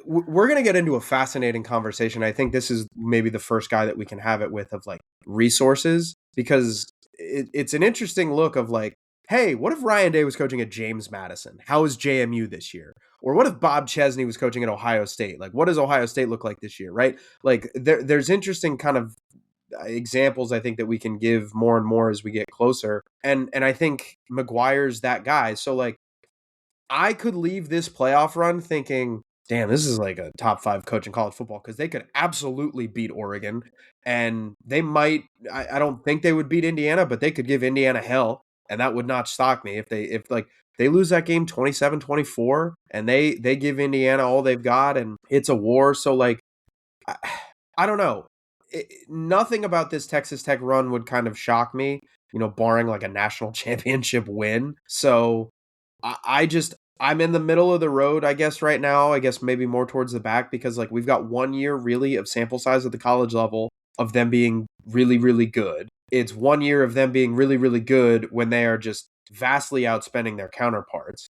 we're going to get into a fascinating conversation. I think this is maybe the first guy that we can have it with of like resources, because it's an interesting look of like, hey, what if Ryan Day was coaching at James Madison? How is JMU this year? Or what if Bob Chesney was coaching at Ohio State? Like, what does Ohio State look like this year, right? Like, there's interesting kind of examples I think that we can give more and more as we get closer. And I think McGuire's that guy. So, like, I could leave this playoff run thinking, damn, this is like a top 5 coach in college football, because they could absolutely beat Oregon. And they might, I don't think they would beat Indiana, but they could give Indiana hell. And that would not shock me if they lose that game 27-24 and they give Indiana all they've got and it's a war. So like, I don't know. Nothing about this Texas Tech run would kind of shock me, barring like a national championship win. So I'm in the middle of the road, I guess, right now. I guess maybe more towards the back, because like we've got 1 year really of sample size at the college level of them being really, really good. It's 1 year of them being really, really good when they are just vastly outspending their counterparts.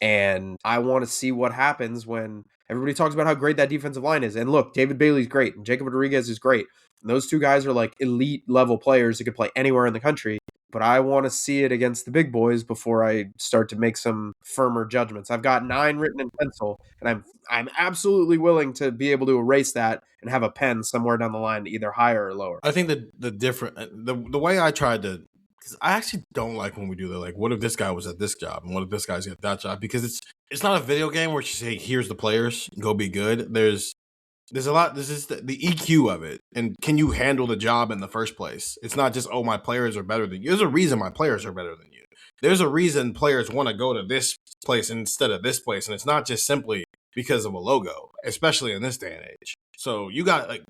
And I want to see what happens when everybody talks about how great that defensive line is. And look, David Bailey's great and Jacob Rodriguez is great. And those two guys are like elite level players that could play anywhere in the country. But I want to see it against the big boys before I start to make some firmer judgments. I've got 9 written in pencil, and I'm absolutely willing to be able to erase that and have a pen somewhere down the line, either higher or lower.
I think the way I tried to, because I actually don't like when we do that. Like, what if this guy was at this job and what if this guy's at that job? Because it's not a video game where you say, here's the players, go be good. There's a lot. This is the EQ of it. And can you handle the job in the first place? It's not just, oh, my players are better than you. There's a reason my players are better than you. There's a reason players want to go to this place instead of this place. And it's not just simply because of a logo, especially in this day and age. So you got, like,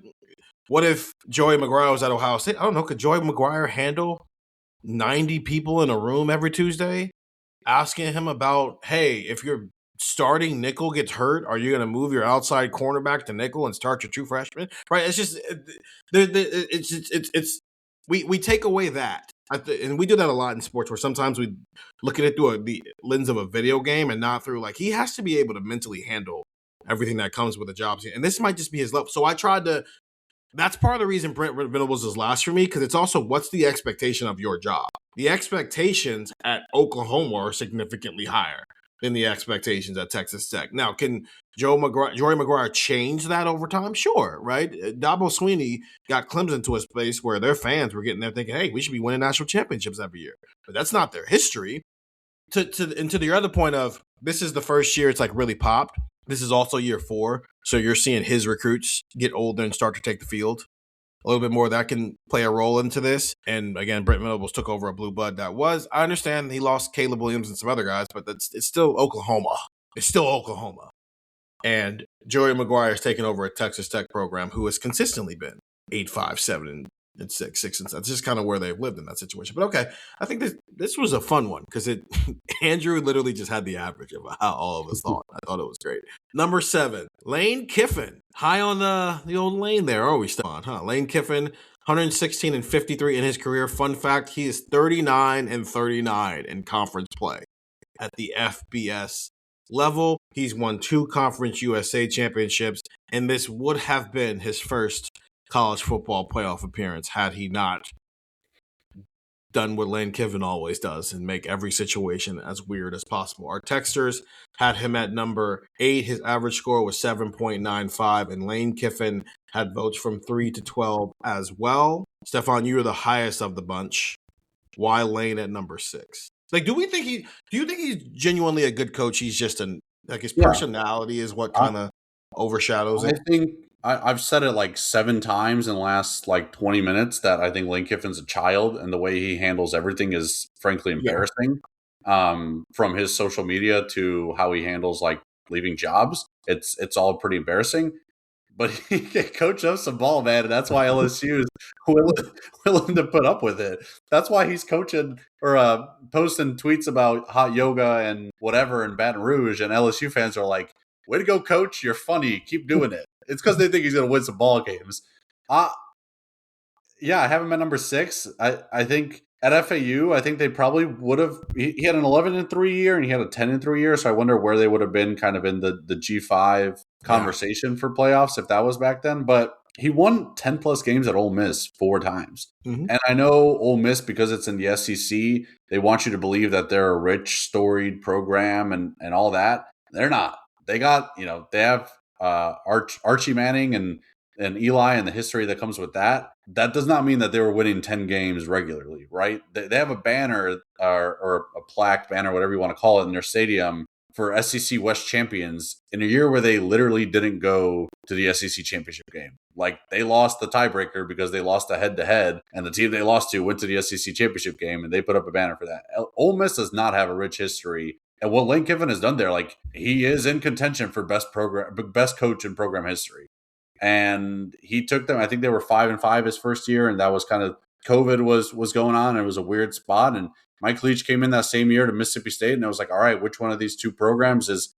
what if Joey McGuire was at Ohio State? I don't know. Could Joey McGuire handle 90 people in a room every Tuesday asking him about, hey, if you're starting nickel gets hurt, are you going to move your outside cornerback to nickel and start your true freshman? Right? It's just we take away that, and we do that a lot in sports, where sometimes we look at it through the lens of a video game and not through, like, he has to be able to mentally handle everything that comes with the job. And this might just be his level. So I tried to. That's part of the reason Brent Venables is last for me, because it's also, what's the expectation of your job? The expectations at Oklahoma are significantly higher than the expectations at Texas Tech. Now, can Joey McGuire change that over time? Sure, right? Dabo Swinney got Clemson to a space where their fans were getting there thinking, hey, we should be winning national championships every year. But that's not their history. And to the other point of, this is the first year it's like really popped. This is also year 4. So you're seeing his recruits get older and start to take the field. A little bit more that can play a role into this. And again, Brent Venables took over a blue blood that was. I understand he lost Caleb Williams and some other guys, but it's still Oklahoma. It's still Oklahoma. And Joey McGuire is taking over a Texas Tech program who has consistently been 8-5, 7, and 6, 6 and 7. It's just kind of where they've lived in that situation. But okay, I think this was a fun one, because Andrew literally just had the average of how all of us thought. I thought it was great. Number 7, Lane Kiffin. High on the old Lane there, are we, Stefan? Huh? Lane Kiffin, 116-53 in his career. Fun fact, he is 39-39 in conference play at the FBS level. He's won 2 Conference USA championships, and this would have been his first college football playoff appearance had he not done what Lane Kiffin always does and make every situation as weird as possible. Our texters had him at number 8. His average score was 7.95, and Lane Kiffin had votes from 3 to 12 as well. Stefan, you were the highest of the bunch. Why Lane at number 6? Like, do you think he's genuinely a good coach? He's just his personality is what kind of overshadows it.
I think I've said it like 7 times in the last like 20 minutes that I think Lane Kiffin's a child, and the way he handles everything is frankly embarrassing. From his social media to how he handles like leaving jobs, it's all pretty embarrassing. But he can coach up some ball, man, and that's why LSU is willing to put up with it. That's why he's coaching or posting tweets about hot yoga and whatever in Baton Rouge, and LSU fans are like, "Way to go, coach! You're funny. Keep doing it." It's because they think he's going to win some ball games. I have him at number 6. I think at FAU, I think they probably would have. He had an 11-3 year and he had a 10-3 year, so I wonder where they would have been kind of in the G5 conversation for playoffs if that was back then. But he won 10 plus games at Ole Miss 4 times. Mm-hmm. And I know Ole Miss, because it's in the SEC, they want you to believe that they're a rich, storied program and all that. They're not. They got, they have Archie Manning and Eli and the history that comes with that. That does not mean that they were winning 10 games regularly, right? They have a banner or a plaque banner, whatever you want to call it, in their stadium for SEC West champions in a year where they literally didn't go to the SEC championship game. Like, they lost the tiebreaker because they lost a head-to-head, and the team they lost to went to the SEC championship game, and they put up a banner for that. Ole Miss does not have a rich history. And what Lane Kiffin has done there, like, he is in contention for best coach in program history. And he took them, I think they were 5-5 his first year, and that was kind of COVID was going on, and it was a weird spot. And Mike Leach came in that same year to Mississippi State, and it was like, all right, which one of these two programs is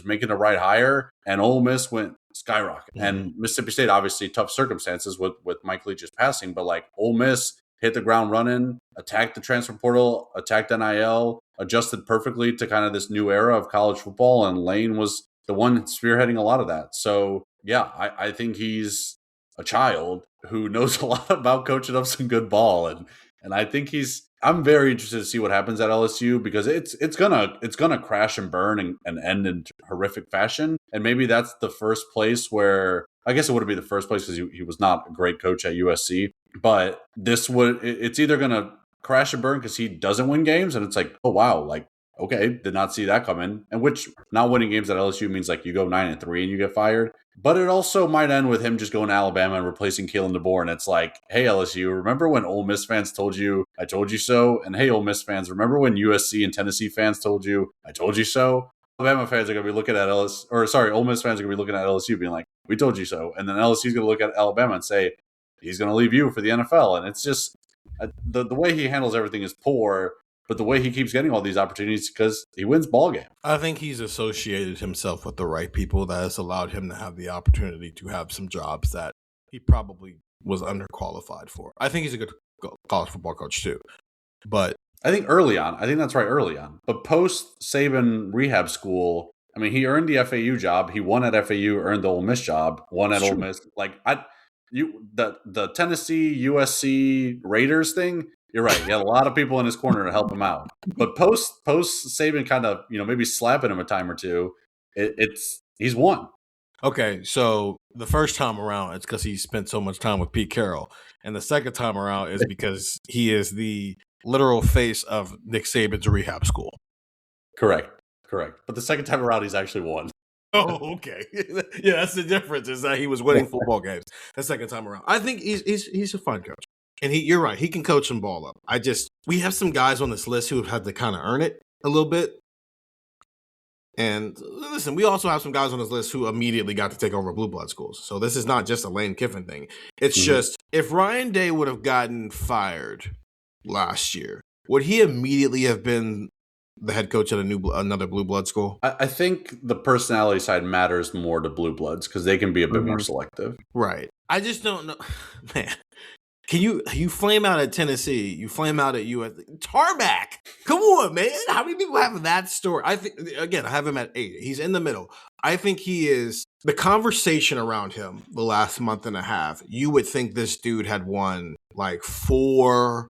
making the right hire? And Ole Miss went skyrocket. Mm-hmm. And Mississippi State, obviously tough circumstances with Mike Leach's passing, but like Ole Miss hit the ground running, attacked the transfer portal, attacked NIL, adjusted perfectly to kind of this new era of college football, and Lane was the one spearheading a lot of that. So yeah, I think he's a child who knows a lot about coaching up some good ball, and I think I'm very interested to see what happens at LSU, because it's gonna crash and burn and end in horrific fashion. And maybe that's the first place where, I guess it wouldn't be the first place because he was not a great coach at USC, but it's either gonna crash and burn because he doesn't win games, and it's like, oh wow, like, okay, did not see that coming. And which, not winning games at LSU means like you go 9-3 and you get fired. But it also might end with him just going to Alabama and replacing Kalen DeBoer. And it's like, hey, LSU, remember when Ole Miss fans told you, I told you so? And hey, Ole Miss fans, remember when USC and Tennessee fans told you, I told you so? Alabama fans are going to be looking at Ole Miss fans are going to be looking at LSU being like, we told you so. And then LSU is going to look at Alabama and say, he's going to leave you for the NFL. And it's just, the way he handles everything is poor. But the way he keeps getting all these opportunities because he wins ball games.
I think he's associated himself with the right people that has allowed him to have the opportunity to have some jobs that he probably was underqualified for. I think he's a good college football coach too. But
I think that's right, early on. But post Saban rehab school, I mean, he earned the FAU job. He won at FAU, earned the Ole Miss job, won at Ole Miss. Like, the Tennessee, USC, Raiders thing, you're right. He had a lot of people in his corner to help him out. But post Saban kind of, maybe slapping him a time or two, he's won.
Okay, so the first time around, it's because he spent so much time with Pete Carroll. And the second time around is because he is the literal face of Nick Saban's rehab school.
Correct. But the second time around, he's actually won.
Oh, okay. Yeah, that's the difference, is that he was winning football games the second time around. I think he's a fun coach. And you're right, he can coach some ball up. We have some guys on this list who have had to kind of earn it a little bit. And listen, we also have some guys on this list who immediately got to take over blue blood schools. So this is not just a Lane Kiffin thing. It's just, if Ryan Day would have gotten fired last year, would he immediately have been the head coach at another blue blood school?
I think the personality side matters more to blue bloods because they can be a bit more selective.
Right. I just don't know. Man. You flame out at Tennessee, you flame out at US Tarmac. Come on, man. How many people have that story? I think, again, I have him at 8. He's in the middle. I think he is the conversation around him the last month and a half. You would think this dude had won like 4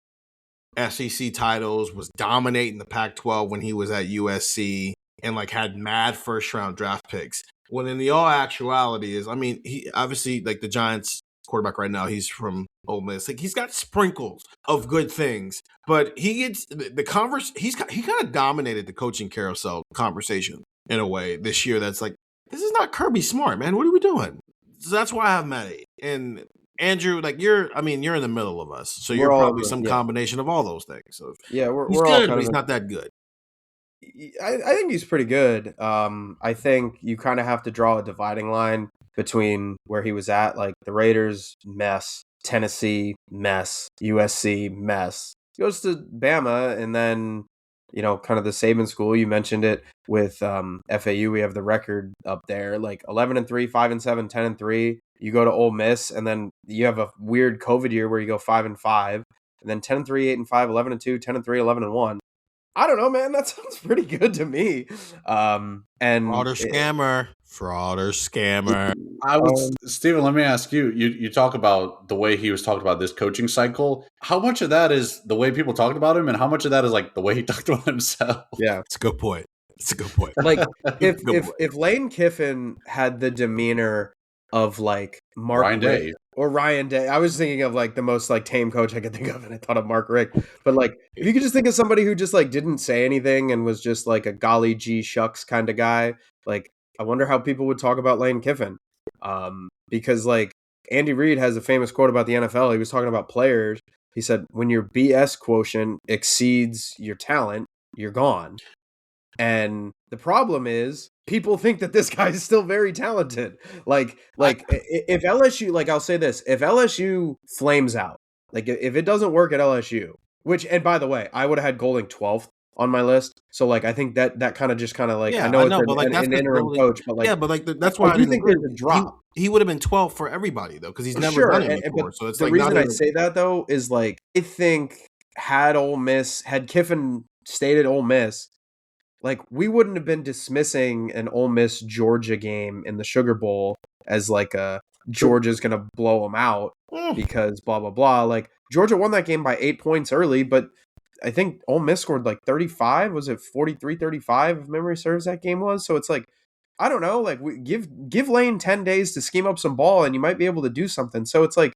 SEC titles, was dominating the Pac-12 when he was at USC, and like had mad first-round draft picks. When in the all actuality is, I mean, he obviously like the Giants quarterback right now. He's from Ole Miss. Like he's got sprinkles of good things, but he gets the converse. He kind of dominated the coaching carousel conversation in a way this year. That's like, this is not Kirby Smart, man. What are we doing? So that's why I have Matt 8. And Andrew, like you're in the middle of us, so you're probably some combination of all those things. So he's
we're
good,
all kind
but
of
he's not that good.
I think he's pretty good. I think you kind of have to draw a dividing line between where he was at, like the Raiders, mess, Tennessee, mess, USC, mess. He goes to Bama, and then, kind of the Saban school. You mentioned it with FAU. We have the record up there, like 11-3, 5-7, 10-3. You go to Ole Miss, and then you have a weird COVID year where you go 5-5, and then 10-3, 8-5, 11-2, 10-3, 11-1. I don't know, man. That sounds pretty good to me. And
Frauder scammer.
Steven, let me ask you. You talk about the way he was talked about this coaching cycle. How much of that is the way people talked about him, and how much of that is like the way he talked about himself?
Yeah,
it's a good point.
Like if Lane Kiffin had the demeanor of like Mark Richt or Ryan Day. I was thinking of like the most like tame coach I could think of, and I thought of Mark Richt. But like, if you could just think of somebody who just like didn't say anything and was just like a golly gee shucks kind of guy, like I wonder how people would talk about Lane Kiffin. Because like Andy Reid has a famous quote about the NFL. He was talking about players. He said, "When your BS quotient exceeds your talent, you're gone." And the problem is people think that this guy is still very talented. Like if LSU, like I'll say this, if LSU flames out, like if it doesn't work at LSU, which, and by the way, I would have had Golding 12th on my list. So like, I think that kind of like, I know it's an interim coach, but like,
but like that's why I
do think there's a drop.
He would have been 12th for everybody though, because he's never done it before. So it's
the
like
reason I say that though is like, I think had Kiffin stayed at Ole Miss, like we wouldn't have been dismissing an Ole Miss Georgia game in the Sugar Bowl as like a Georgia's going to blow them out because blah, blah, blah. Like Georgia won that game by 8 points early, but I think Ole Miss scored like 35. Was it 43-35 if memory serves that game was? So it's like, I don't know, like we give Lane 10 days to scheme up some ball and you might be able to do something. So it's like,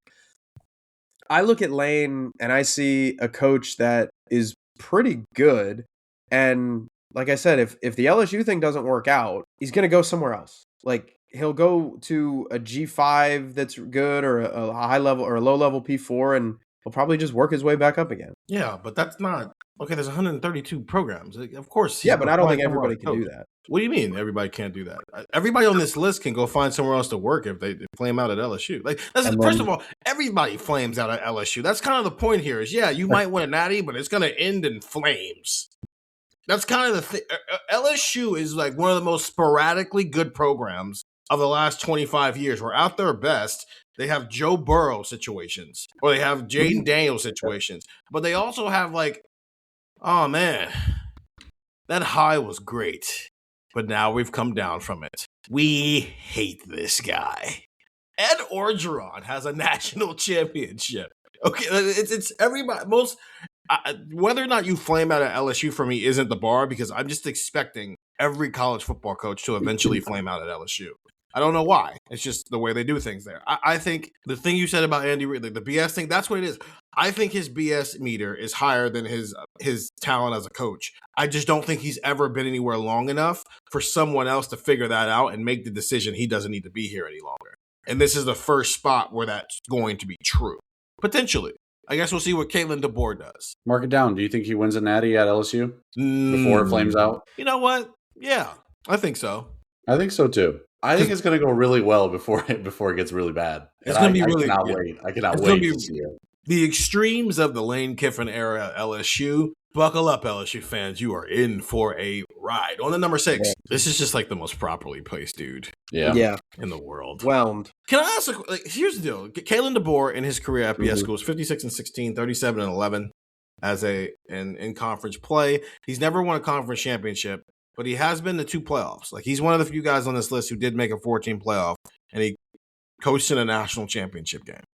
I look at Lane and I see a coach that is pretty good. And like I said, if the LSU thing doesn't work out, he's going to go somewhere else. Like he'll go to a G5 that's good, or a high level or a low level P4, and he'll probably just work his way back up again.
Yeah, but that's not okay. There's 132 programs, of course.
Yeah, but I don't think everybody can do that.
What do you mean everybody can't do that? Everybody on this list can go find somewhere else to work if they flame out at LSU. Like, first of all, everybody flames out at LSU. That's kind of the point here. Is you might win a natty, but it's going to end in flames. That's kind of the thing. LSU is like one of the most sporadically good programs of the last 25 years. We're at their best. They have Joe Burrow situations, or they have Jaden Daniels situations, but they also have like, oh man, that high was great, but now we've come down from it. We hate this guy. Ed Orgeron has a national championship. Okay, it's everybody whether or not you flame out at LSU for me isn't the bar, because I'm just expecting every college football coach to eventually flame out at LSU. I don't know why. It's just the way they do things there. I think the thing you said about Andy Reid, the BS thing, that's what it is. I think his BS meter is higher than his talent as a coach. I just don't think he's ever been anywhere long enough for someone else to figure that out and make the decision he doesn't need to be here any longer. And this is the first spot where that's going to be true. Potentially. I guess we'll see what Caitlin DeBoer does.
Mark it down. Do you think he wins a natty at LSU before it flames out?
You know what? Yeah, I think so.
I think so too. I think it's going to go really well before it gets really bad.
It's going to be really.
I cannot wait to see it.
The extremes of the Lane Kiffin era at LSU. Buckle up, LSU fans. You are in for a ride. On the number 6, this is just like the most properly placed dude.
Yeah.
In the world.
Whelmed.
Can I ask? Here's the deal. Caitlin DeBoer in his career at FBS schools, 56-16, 37-11 as in conference play. He's never won a conference championship, but he has been to 2 playoffs. Like he's one of the few guys on this list who did make a 14 playoff, and he coached in a national championship game.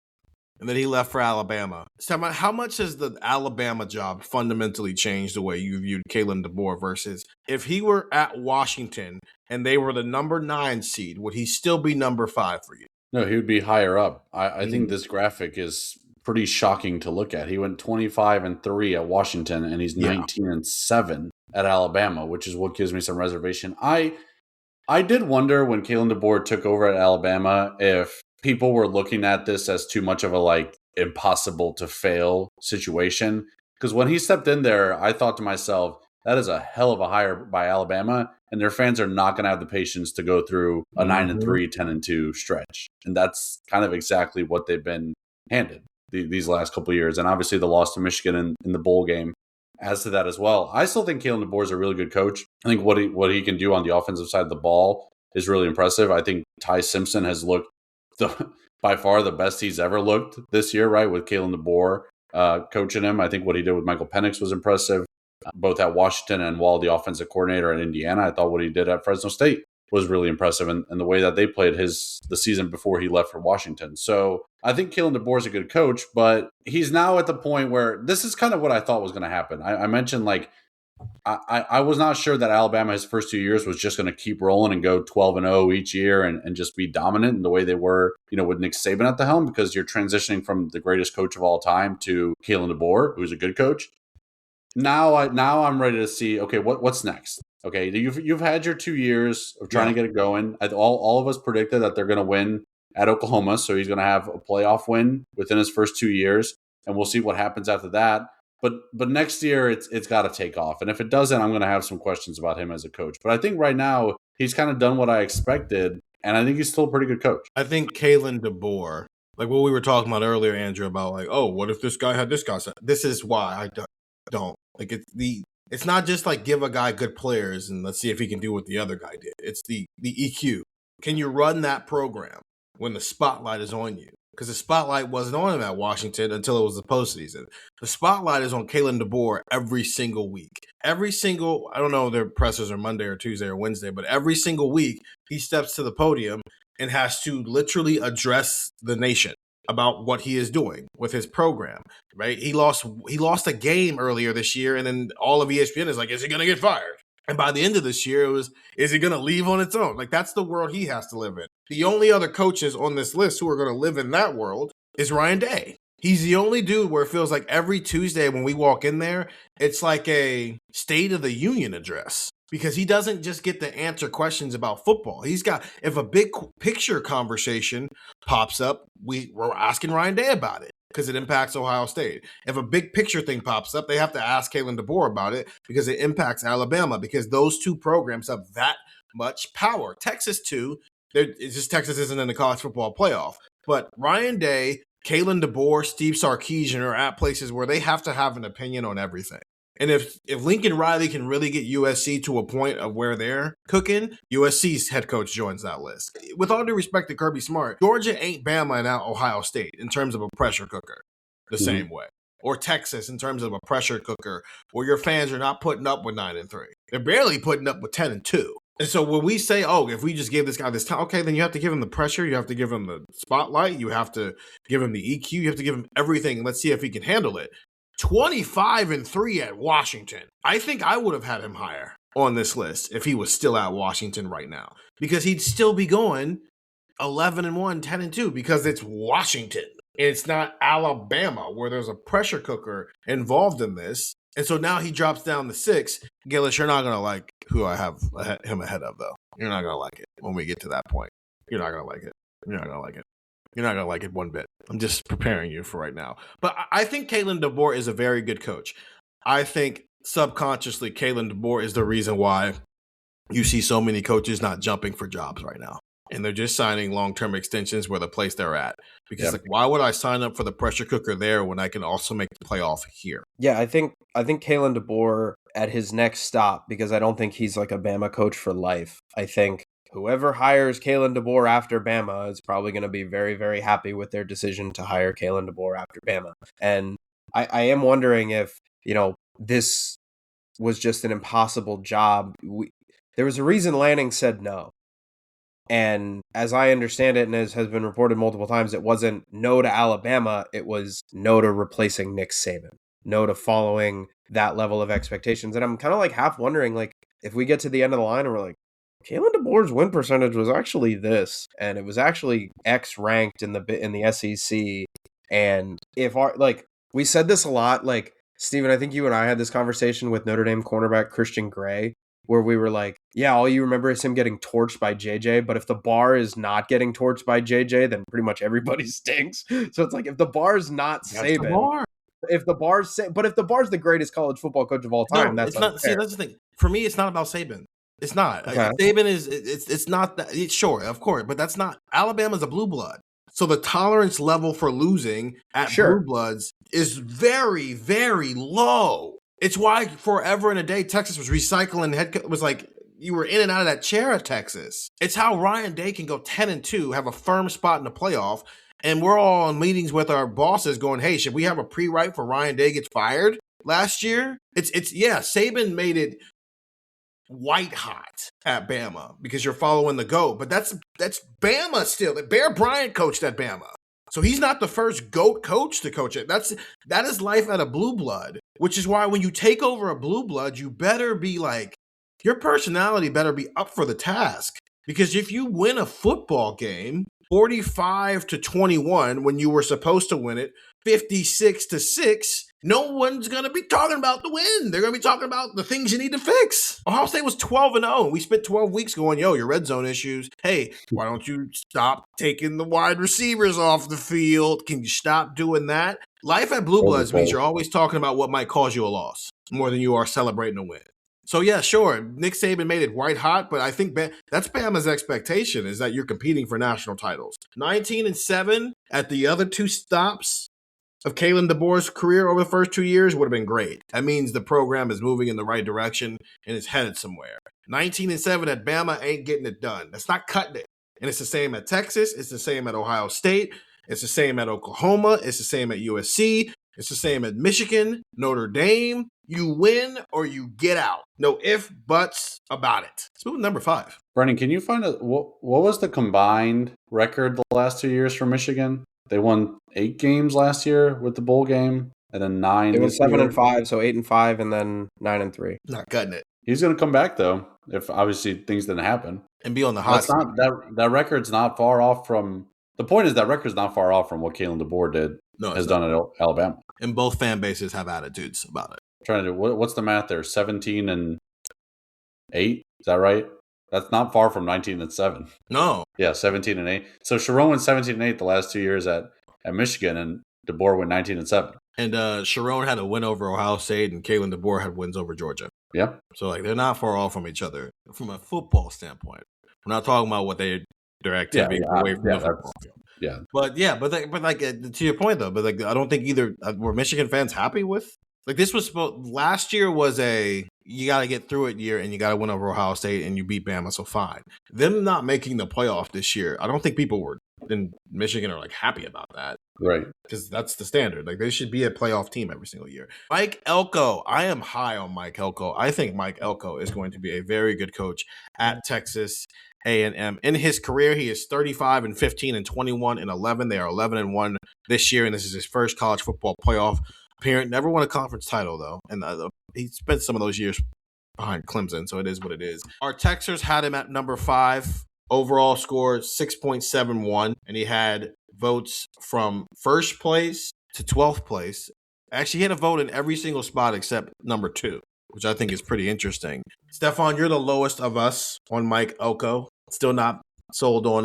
and then he left for Alabama. Stefan, how much has the Alabama job fundamentally changed the way you viewed Kalen DeBoer versus if he were at Washington and they were the number 9 seed, would he still be number 5 for you?
No, he would be higher up. I think this graphic is pretty shocking to look at. He went 25-3 at Washington, and he's 19-7 at Alabama, which is what gives me some reservation. I did wonder when Kalen DeBoer took over at Alabama if people were looking at this as too much of a like impossible to fail situation. Because when he stepped in there, I thought to myself, that is a hell of a hire by Alabama, and their fans are not going to have the patience to go through a 9-3, 10-2 stretch. And that's kind of exactly what they've been handed these last couple of years. And obviously the loss to Michigan in the bowl game adds to that as well. I still think Kalen DeBoer is a really good coach. I think what he can do on the offensive side of the ball is really impressive. I think Ty Simpson has looked by far the best he's ever looked this year, right, with Kalen DeBoer coaching him. I think what he did with Michael Penix was impressive, both at Washington and while the offensive coordinator at Indiana. I thought what he did at Fresno State was really impressive, and the way that they played the season before he left for Washington. So I think Kalen DeBoer is a good coach, but he's now at the point where this is kind of what I thought was going to happen. I mentioned like I was not sure that Alabama his first 2 years was just going to keep rolling and go 12-0 each year and just be dominant in the way they were, with Nick Saban at the helm, because you're transitioning from the greatest coach of all time to Kalen DeBoer, who's a good coach. Now I'm ready to see, okay, what's next? Okay, you've had your 2 years of trying to get it going. All of us predicted that they're going to win at Oklahoma, so he's going to have a playoff win within his first 2 years, and we'll see what happens after that. But next year it's got to take off, and if it doesn't, I'm going to have some questions about him as a coach. But I think right now he's kind of done what I expected, and I think he's still a pretty good coach.
I think Kalen DeBoer, like what we were talking about earlier, Andrew, about like, oh, what if this guy had this guy? This is why I don't like it. It's not just like give a guy good players and let's see if he can do what the other guy did. It's the EQ. Can you run that program when the spotlight is on you? Because the spotlight wasn't on him at Washington until it was the postseason. The spotlight is on Kalen DeBoer every single week. I don't know if their pressers are Monday or Tuesday or Wednesday, but every single week he steps to the podium and has to literally address the nation about what he is doing with his program, right? He lost a game earlier this year, and then all of ESPN is like, is he going to get fired? And by the end of this year, it was, is he going to leave on its own? Like, that's the world he has to live in. The only other coaches on this list who are going to live in that world is Ryan Day. He's the only dude where it feels like every Tuesday when we walk in there, it's like a State of the Union address. Because he doesn't just get to answer questions about football. If a big picture conversation pops up, we're asking Ryan Day about it because it impacts Ohio State. If a big picture thing pops up, they have to ask Kalen DeBoer about it because it impacts Alabama, because those two programs have that much power. Texas too. It's just Texas isn't in the college football playoff. But Ryan Day, Kalen DeBoer, Steve Sarkisian are at places where they have to have an opinion on everything. And if Lincoln Riley can really get USC to a point of where they're cooking, USC's head coach joins that list. With all due respect to Kirby Smart, Georgia ain't Bama and out Ohio State in terms of a pressure cooker the same way. Or Texas in terms of a pressure cooker where your fans are not putting up with 9-3. They're barely putting up with 10-2. And so when we say, oh, if we just give this guy this time, okay, then you have to give him the pressure. You have to give him the spotlight. You have to give him the EQ. You have to give him everything. And let's see if he can handle it. 25-3 at Washington. I think I would have had him higher on this list if he was still at Washington right now, because he'd still be going 11-1, 10-2, because it's Washington. It's not Alabama where there's a pressure cooker involved in this. And so now he drops down to 6. Gillis, you're not going to like who I have him ahead of, though. You're not going to like it when we get to that point. You're not going to like it. You're not going to like it. You're not going to like it one bit. I'm just preparing you for right now. But I think Kalen DeBoer is a very good coach. I think subconsciously Kalen DeBoer is the reason why you see so many coaches not jumping for jobs right now. And they're just signing long-term extensions where the place they're at. Because like, why would I sign up for the pressure cooker there when I can also make the playoff here?
Yeah, I think Kalen DeBoer at his next stop, because I don't think he's like a Bama coach for life. I think whoever hires Kalen DeBoer after Bama is probably going to be very, very happy with their decision to hire Kalen DeBoer after Bama. And I am wondering if, this was just an impossible job. There was a reason Lanning said no. And as I understand it, and as has been reported multiple times, it wasn't no to Alabama. It was no to replacing Nick Saban, no to following that level of expectations. And I'm kind of like half wondering, like, if we get to the end of the line and we're like, Kalen DeBoer's win percentage was actually this, and it was actually X ranked in the SEC. And if we said this a lot, like, Steven, I think you and I had this conversation with Notre Dame cornerback Christian Gray, where we were like, yeah, all you remember is him getting torched by JJ, but if the bar is not getting torched by JJ, then pretty much everybody stinks. So it's like, if the bar is not Saban, if the bar's the greatest college football coach of all time, that's
it's not.
unfair.
See, that's the thing. For me, it's not about Saban. It's not.
Okay.
Saban is. It's not that. Sure, of course, but that's not. Alabama's a blue blood, so the tolerance level for losing at blue bloods is very, very low. It's why forever and a day Texas was recycling. Was like you were in and out of that chair at Texas. It's how Ryan Day can go 10-2, have a firm spot in the playoff. And we're all in meetings with our bosses going, hey, should we have a pre-write for Ryan Day gets fired last year? Saban made it white hot at Bama because you're following the GOAT. But that's Bama still. Bear Bryant coached at Bama. So he's not the first GOAT coach to coach it. That is life at a blue blood, which is why when you take over a blue blood, you better be like, your personality better be up for the task. Because if you win a football game 45-21 when you were supposed to win it 56-6, no one's going to be talking about the win. They're going to be talking about the things you need to fix. Ohio State was 12-0. We spent 12 weeks going, your red zone issues. Hey, why don't you stop taking the wide receivers off the field? Can you stop doing that? Life at Blue Bloods means you're always talking about what might cause you a loss more than you are celebrating a win. So, yeah, sure, Nick Saban made it white hot, but I think that's Bama's expectation is that you're competing for national titles. 19-7 at the other two stops of Kalen DeBoer's career over the first 2 years would have been great. That means the program is moving in the right direction and it's headed somewhere. 19-7 at Bama ain't getting it done. That's not cutting it. And it's the same at Texas. It's the same at Ohio State. It's the same at Oklahoma. It's the same at USC. It's the same at Michigan, Notre Dame. You win or you get out. No ifs, buts about it. Let's move to number 5.
Brennan, can you find what was the combined record the last 2 years for Michigan? They won 8 games last year with the bowl game, and then 9.
They went 7-5, so 8-5, and then 9-3.
Not cutting it.
He's going to come back though, if obviously things didn't happen,
and be on the hot seat.
That record's not far off from. The point is that record's not far off from what Kalen DeBoer has done at Alabama.
And both fan bases have attitudes about it.
Trying to do what's the math there? 17-8, is that right? That's not far from 19-7.
No.
Yeah, 17-8. So Sharon went 17-8 the last 2 years at Michigan, and DeBoer went 19-7.
And Sharon had a win over Ohio State, and Kalen DeBoer had wins over Georgia.
Yeah.
So they're not far off from each other from a football standpoint. We're not talking about what their activity away from the football field.
Yeah.
But to your point though, I don't think either were Michigan fans happy with. This was last year was you got to get through it year, and you got to win over Ohio State, and you beat Bama, so fine. Them not making the playoff this year, I don't think people in Michigan are happy about that,
right?
Because that's the standard. They should be a playoff team every single year. Mike Elko, I am high on Mike Elko. I think Mike Elko is going to be a very good coach at Texas A&M. In his career, he is 35-15 and 21-11. They are 11-1 this year, and this is his first college football playoff appearance. Never won a conference title though, and he spent some of those years behind Clemson, so it is what it is. Our Texers had him at number 5. Overall score 6.71, and he had votes from first place to 12th place. Actually, he had a vote in every single spot except number 2, which I think is pretty interesting. Stefan, you're the lowest of us on Mike Elko. Still not sold on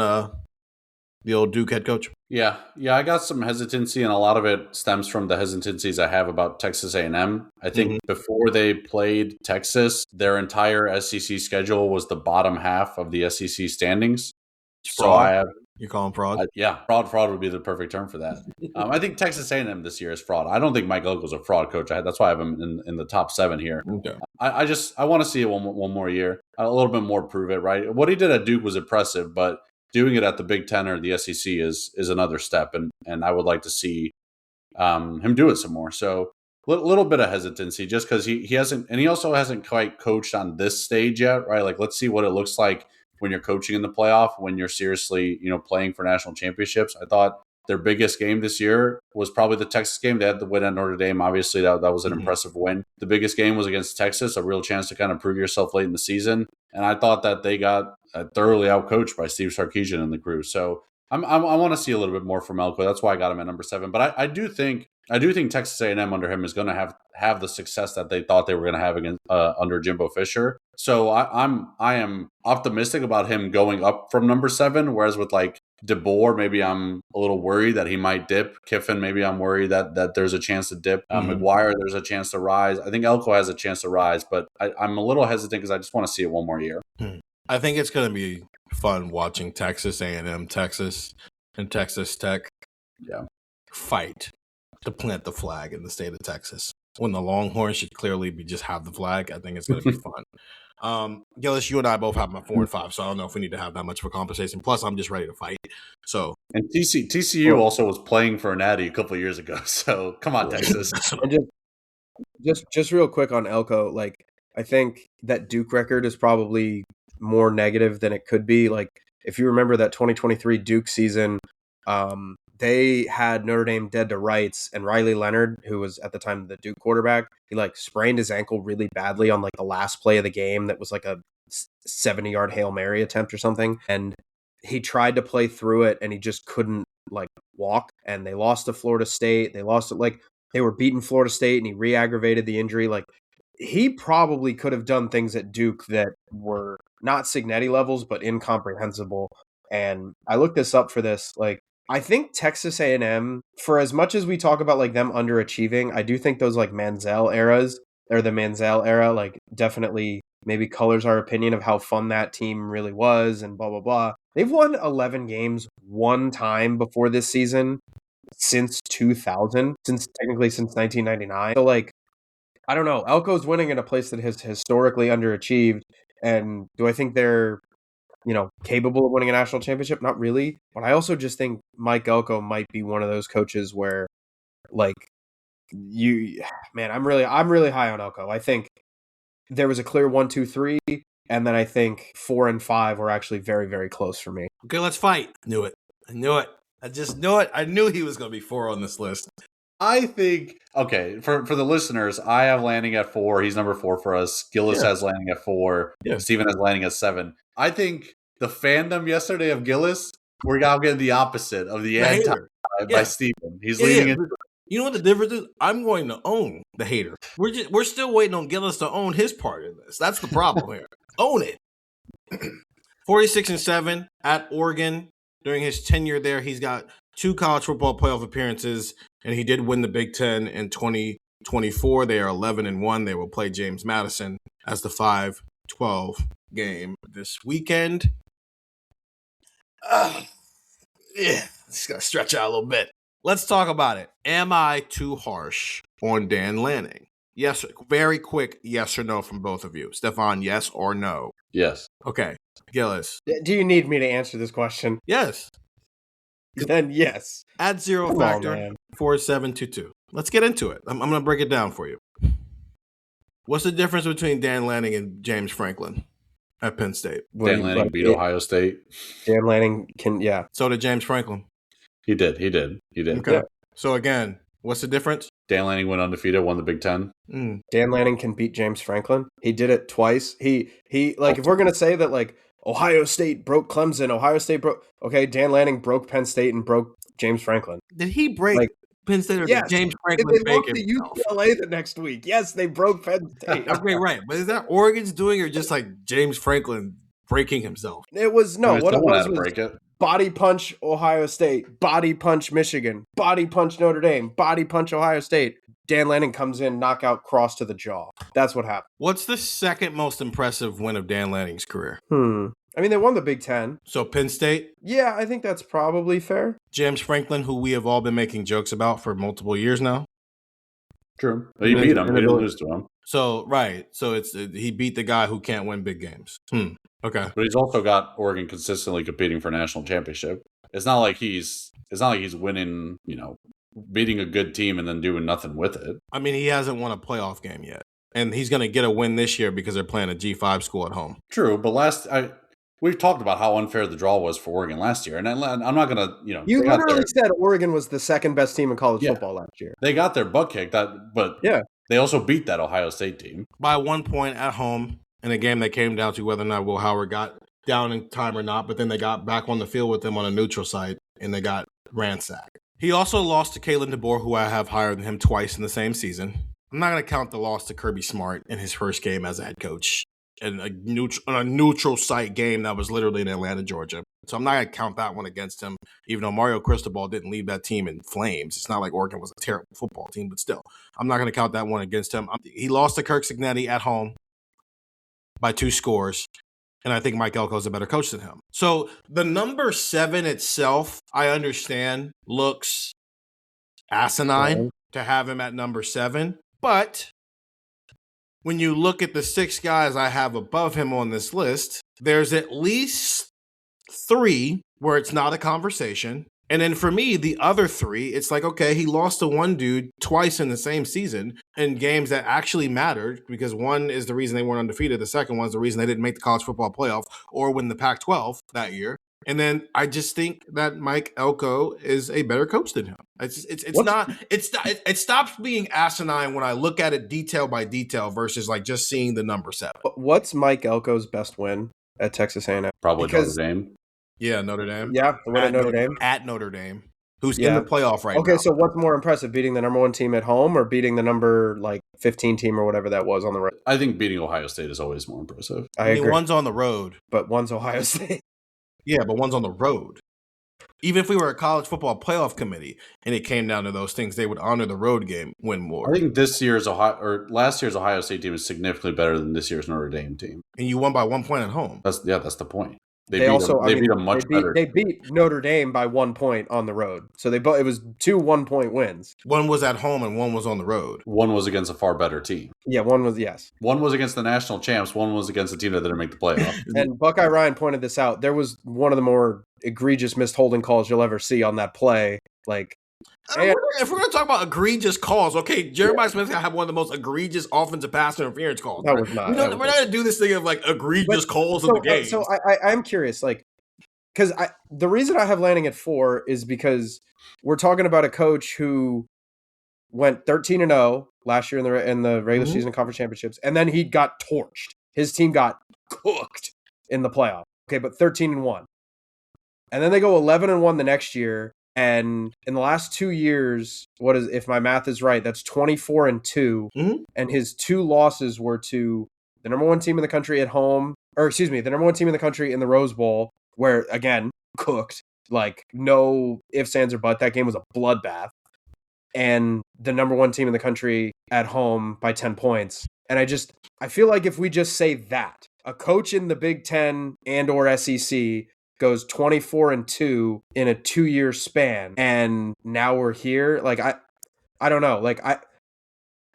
the old Duke head coach?
Yeah, I got some hesitancy, and a lot of it stems from the hesitancies I have about Texas A&M. I think before they played Texas, their entire SEC schedule was the bottom half of the SEC standings.
Fraud. You call them fraud?
Fraud would be the perfect term for that. I think Texas A&M this year is fraud. I don't think Mike Elko's a fraud coach. That's why I have him in the top 7 here. Okay. I want to see it one more year, a little bit more prove it, right? What he did at Duke was impressive, but doing it at the Big Ten or the SEC is another step, and I would like to see him do it some more. So a little bit of hesitancy just because he hasn't, and he also hasn't quite coached on this stage yet, right? Let's see what it looks like when you're coaching in the playoff, when you're seriously, playing for national championships. I thought their biggest game this year was probably the Texas game. They had the win at Notre Dame. Obviously, that was an impressive win. The biggest game was against Texas, a real chance to kind of prove yourself late in the season. And I thought that they got thoroughly outcoached by Steve Sarkisian and the crew. So I want to see a little bit more from Elko. That's why I got him at number 7. But I do think Texas A&M under him is going to have the success that they thought they were going to have against under Jimbo Fisher. So I am optimistic about him going up from number 7. Whereas with like DeBoer, maybe I'm a little worried that he might dip. Kiffin, maybe I'm worried that there's a chance to dip. McGuire, there's a chance to rise. I think Elko has a chance to rise, but I'm a little hesitant because I just want to see it one more year.
I think it's going to be fun watching Texas A&M, Texas, and Texas Tech fight to plant the flag in the state of Texas. When the Longhorns should clearly just have the flag, I think it's going to be fun. Gillis, you and I both have my 4 and 5, so I don't know if we need to have that much of a conversation. Plus, I'm just ready to fight. So,
and TCU also was playing for a natty a couple of years ago. So come on, Texas.
And just real quick on Elko, like I think that Duke record is probably more negative than it could be. Like if you remember that 2023 Duke season, they had Notre Dame dead to rights, and Riley Leonard, who was at the time the Duke quarterback, he like sprained his ankle really badly on like the last play of the game. That was like a 70-yard Hail Mary attempt or something. And he tried to play through it and he just couldn't like walk. And they lost to Florida State. They were beating Florida State and he re-aggravated the injury. Like he probably could have done things at Duke that were not Cignetti levels, but incomprehensible. And I looked this up for this, like, I think Texas A&M, for as much as we talk about like them underachieving, I do think those like Manziel eras, or the Manziel era, like definitely maybe colors our opinion of how fun that team really was and blah, blah, blah. They've won 11 games one time before this season since 2000, since 1999. So like, I don't know. Elko's winning in a place that has historically underachieved. And do I think they're capable of winning a national championship? Not really. But I also just think Mike Elko might be one of those coaches where, like, I'm really high on Elko. I think there was a clear 1, 2, 3, and then I think 4 and 5 were actually very, very close for me.
Okay, let's fight. I knew it. I just knew it. I knew he was going to be 4 on this list.
I think, okay, for the listeners, I have landing at 4. He's number 4 for us. Gillis has landing at 4.
Yeah.
Steven has landing at 7. I think the fandom yesterday of Gillis, we're now getting the opposite of the anti by Steven. He's leading into it.
You know what the difference is? I'm going to own the hater. We're still waiting on Gillis to own his part of this. That's the problem here. Own it. 46-7 at Oregon. During his tenure there, he's got 2 college football playoff appearances, and he did win the Big Ten in 2024. They are 11-1. They will play James Madison as the 5-12 game this weekend. Just got to stretch out a little bit. Let's talk about it. Am I too harsh on Dan Lanning? Yes, very quick yes or no from both of you. Stefan, yes or no?
Yes.
Okay. Gillis.
Do you need me to answer this question?
Yes.
Then yes.
Add 0 factor 4722. Let's get into it. I'm going to break it down for you. What's the difference between Dan Lanning and James Franklin at Penn State?
Dan Lanning beat Ohio State.
Dan Lanning can,
So did James Franklin.
He did.
Okay. Yeah. So again, what's the difference?
Dan Lanning went undefeated, won the Big Ten.
Dan Lanning can beat James Franklin. He did it twice. He like, if we're going to say that like Ohio State broke Clemson, okay, Dan Lanning broke Penn State and broke James Franklin.
Did he break Penn State or did James Franklin
they broke the UCLA the next week? Yes, they broke Penn State.
Okay, right. But is that Oregon's doing or just like James Franklin breaking himself?
It was what it was
break it.
Body punch Ohio State, body punch Michigan, body punch Notre Dame, body punch Ohio State. Dan Lanning comes in, knockout, cross to the jaw. That's what happened.
What's the second most impressive win of Dan Lanning's career?
I mean, they won the Big Ten.
So Penn State?
Yeah, I think that's probably fair.
James Franklin, who we have all been making jokes about for multiple years now.
True. He beat him. He didn't lose to him.
So, right. So he beat the guy who can't win big games. Okay.
But he's also got Oregon consistently competing for a national championship. It's not like he's winning, beating a good team and then doing nothing with it.
I mean, he hasn't won a playoff game yet. And he's going to get a win this year because they're playing a G5 school at home.
True, but we've talked about how unfair the draw was for Oregon last year, and I'm not going to,
You literally said Oregon was the second best team in college football last year.
They got their butt kicked, but they also beat that Ohio State team
by 1 point at home in a game that came down to whether or not Will Howard got down in time or not, but then they got back on the field with them on a neutral site, and they got ransacked. He also lost to Kalen DeBoer, who I have higher than him twice in the same season. I'm not going to count the loss to Kirby Smart in his first game as a head coach in a neutral site game that was literally in Atlanta, Georgia. So I'm not going to count that one against him, even though Mario Cristobal didn't leave that team in flames. It's not like Oregon was a terrible football team, but still, I'm not going to count that one against him. He lost to Kirk Cignetti at home by 2 scores. And I think Mike Elko is a better coach than him. So the number 7 itself, I understand, looks asinine to have him at number 7. But when you look at the 6 guys I have above him on this list, there's at least 3 where it's not a conversation. And then for me, the other 3, it's like, okay, he lost to one dude twice in the same season in games that actually mattered, because one is the reason they weren't undefeated. The second one is the reason they didn't make the college football playoff or win the Pac-12 that year. And then I just think that Mike Elko is a better coach than him. It stops being asinine when I look at it detail by detail versus like just seeing the number 7.
What's Mike Elko's best win at Texas A&M?
Probably Notre Dame.
Yeah, Notre Dame.
Yeah, the win at Notre Dame.
At Notre Dame, who's in the playoff right now.
Okay, so what's more impressive, beating the number 1 team at home or beating the number 15 team or whatever that was on the road?
I think beating Ohio State is always more impressive.
I agree.
One's on the road.
But one's Ohio State.
Yeah, but one's on the road. Even if we were a college football playoff committee and it came down to those things, they would honor the road game, win more.
I think last year's Ohio State team is significantly better than this year's Notre Dame team.
And you won by 1 point at home.
That's the point.
They beat a much better. They beat Notre Dame by 1 point on the road. So it was 2 1-point wins.
One was at home and one was on the road.
One was against a far better team.
Yeah, one was, yes.
One was against the national champs. One was against a team that didn't make the playoff.
And Buckeye Ryan pointed this out. There was one of the more egregious missed holding calls you'll ever see on that play.
If we're going to talk about egregious calls, okay, Jeremiah Smith had one of the most egregious offensive pass interference calls.
That was not.
We're not going to do this thing of egregious calls in the game.
So I'm curious, because the reason I have Lanning at 4 is because we're talking about a coach who went 13-0 last year in the regular season conference championships, and then he got torched. His team got cooked in the playoff. Okay, but 13-1, and then they go 11-1 the next year. And in the last 2 years, if my math is right, that's 24-2. And his 2 losses were to the number 1 team in the country at home, the number 1 team in the country in the Rose Bowl, where again, cooked, no ifs, ands, or buts. That game was a bloodbath. And the number 1 team in the country at home by 10 points. And I feel like if we just say that, a coach in the Big Ten and or SEC goes 24-2 in a 2-year span, and now we're here. I don't know.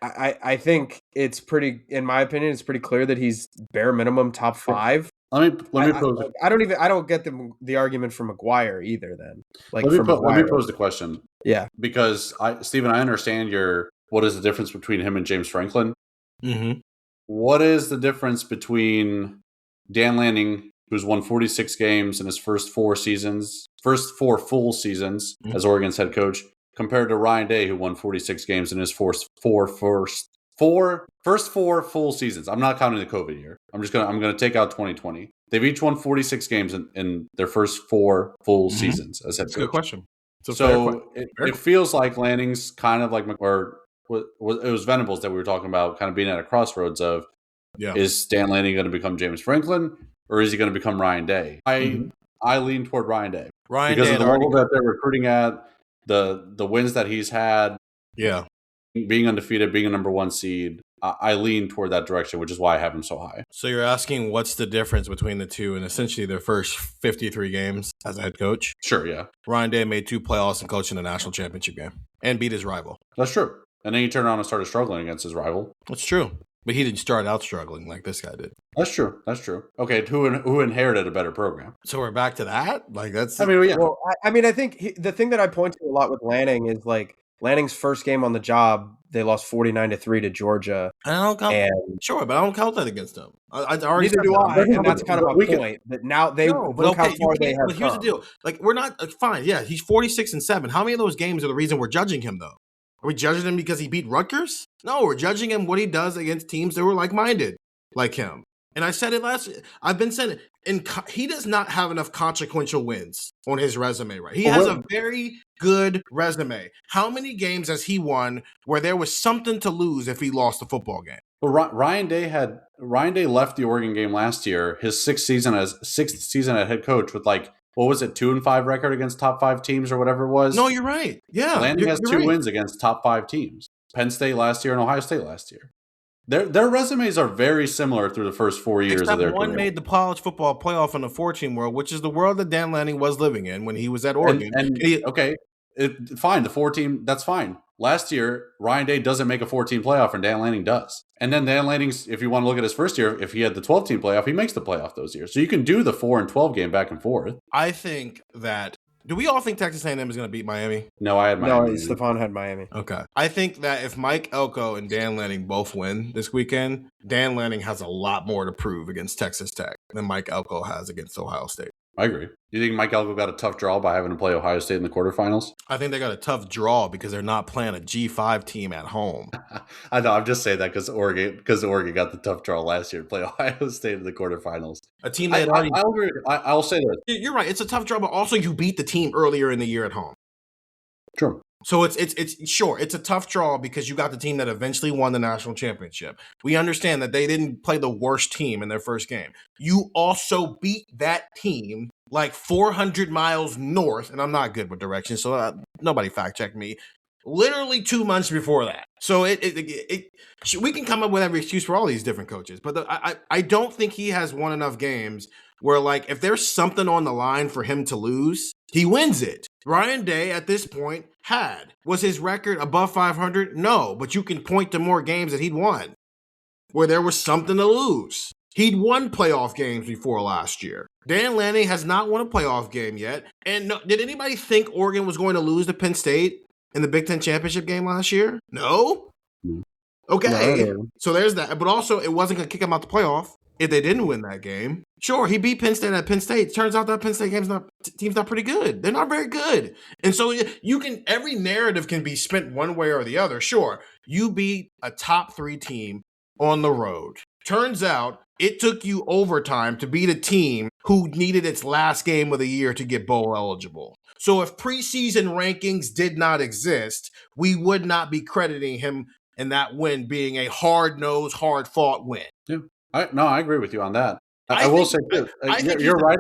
I think it's pretty, in my opinion, it's pretty clear that he's bare minimum top 5.
Let me pose.
I don't get the argument for McGuire either. Then,
let me pose the question.
Yeah,
because Stephen, I understand what is the difference between him and James Franklin.
Mm-hmm.
What is the difference between Dan Lanning, who's won 46 games in his first 4 full seasons as Oregon's head coach, compared to Ryan Day, who won 46 games in his first 4 full seasons? I'm not counting the COVID year. I'm gonna take out 2020. They've each won 46 games in their first 4 full seasons as head coach.
That's a good question.
So it feels like Lanning's kind of like, or it was Venables that we were talking about, kind of being at a crossroads of, is Dan Lanning going to become James Franklin, or is he going to become Ryan Day? I lean toward Ryan Day. Because of the level that they're recruiting at, the wins that he's had, being undefeated, being a number 1 seed, I lean toward that direction, which is why I have him so high.
So you're asking what's the difference between the two and essentially their first 53 games as a head coach?
Sure, yeah.
Ryan Day made 2 playoffs and coached in the national championship game and beat his rival.
That's true. And then he turned around and started struggling against his rival.
That's true. But he didn't start out struggling like this guy did.
That's true. Okay, who inherited a better program?
So we're back to that?
I think the thing that I point to a lot with Lanning is Lanning's first game on the job, they lost 49-3 to Georgia.
And I don't count,
And
sure, but I don't count that against them. I already
neither
said
do
that.
I, and that's kind of my
We can-
point. That now they
No, but
look
okay,
how far they have
but here's the
come.
deal. Like, we're not fine. Yeah, he's 46-7. How many of those games are the reason we're judging him, though? Are we judging him because he beat Rutgers? No, we're judging him what he does against teams that were like-minded like him. And I said it I've been saying it. And he does not have enough consequential wins on his resume, right? He has a very good resume. How many games has he won where there was something to lose if he lost a football game?
Well, Ryan Day left the Oregon game last year, his sixth season as head coach with what was it, 2-5 record against top 5 teams or whatever it was?
No, you're right. Yeah.
Lanning has 2 wins against top 5 teams. Penn State last year and Ohio State last year. Their resumes are very similar through the first 4 years of their
one
career.
made the college football playoff in the 4-team world, which is the world that Dan Lanning was living in when he was at Oregon.
Fine, the 4-team, that's fine. Last year, Ryan Day doesn't make a 4-team playoff, and Dan Lanning does. And then Dan Lanning's, if you want to look at his first year, if he had the 12-team playoff, he makes the playoff those years. So you can do the 4-12 game back and forth.
I think that. Do we all think Texas A&M is going to beat Miami?
No, I had Miami.
No, Stefan had Miami.
Okay. I think that if Mike Elko and Dan Lanning both win this weekend, Dan Lanning has a lot more to prove against Texas Tech than Mike Elko has against Ohio State.
I agree. Do you think Mike Elko got a tough draw by having to play Ohio State in the quarterfinals?
I think they got a tough draw because they're not playing a G5 team at home.
I know. I'm just saying that because Oregon got the tough draw last year to play Ohio State in the quarterfinals.
A team that
I'll agree. I'll say this.
You're right. It's a tough draw, but also you beat the team earlier in the year at home.
True.
So it's sure, it's a tough draw because you got the team that eventually won the national championship. We understand that they didn't play the worst team in their first game. You also beat that team like 400 miles north, and I'm not good with directions, so nobody fact check me. Literally 2 months before that. So we can come up with every excuse for all these different coaches, but I don't think he has won enough games where, like, if there's something on the line for him to lose, he wins it. Ryan Day at this point was his record above 500? No, but you can point to more games that he'd won where there was something to lose. He'd won playoff games before last year. Dan Lanning has not won a playoff game yet. And did anybody think Oregon was going to lose to Penn State in the Big Ten championship game last year? No? Okay.
No.
So there's that. But also, it wasn't going to kick him out the playoff if they didn't win that game. Sure, he beat Penn State at Penn State. Turns out that Penn State team's not pretty good. They're not very good. And so every narrative can be spent one way or the other. Sure, you beat a top 3 team on the road. Turns out it took you overtime to beat a team who needed its last game of the year to get bowl eligible. So if preseason rankings did not exist, we would not be crediting him in that win being a hard-nosed, hard-fought win.
Yeah. I agree with you on that. I will say, you're right.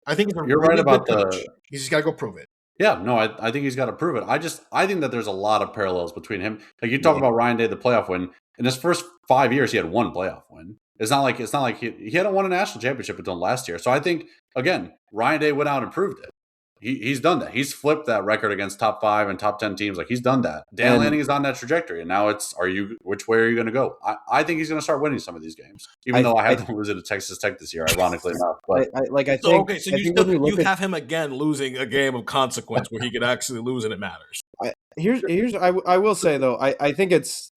I think
you're right about the.
He's just got to go prove it.
Yeah, no, I think he's got to prove it. I think that there's a lot of parallels between him. Like you talk about Ryan Day, the playoff win. In his first 5 years, he had 1 playoff win. It's not like he hadn't won a national championship until last year. So I think again, Ryan Day went out and proved it. He's done that. He's flipped that record against top 5 and top 10 teams. Like he's done that. Dan Lanning is on that trajectory, and now which way are you going to go? I think he's going to start winning some of these games, even though I had them losing to Texas Tech this year, ironically enough. But
you have him again losing a game of consequence where he could actually lose and it matters.
I will say though, I think it's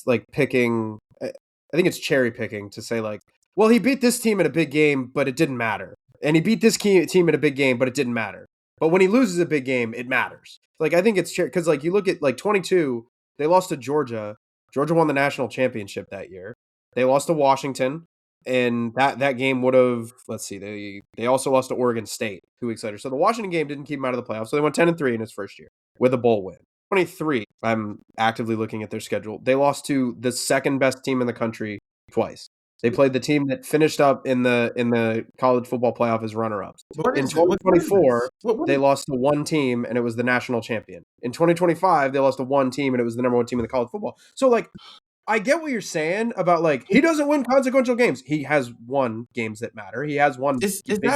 like picking. I think it's cherry picking to say like, well, he beat this team in a big game, but it didn't matter. And he beat this team in a big game, but it didn't matter. But when he loses a big game, it matters. Like, I think it's because, like, you look at, like, 22, they lost to Georgia. Georgia won the national championship that year. They lost to Washington, and that game would have, let's see, they also lost to Oregon State 2 weeks later. So the Washington game didn't keep him out of the playoffs. So they went 10-3 in his first year with a bowl win. 23, I'm actively looking at their schedule. They lost to the second best team in the country twice. They played the team that finished up in the college football playoff as runner-ups. In 2024, they lost to one team, and it was the national champion. In 2025, they lost to one team, and it was the number 1 team in the college football. So, like, I get what you're saying about, like, he doesn't win consequential games. He has won games that matter. He has won big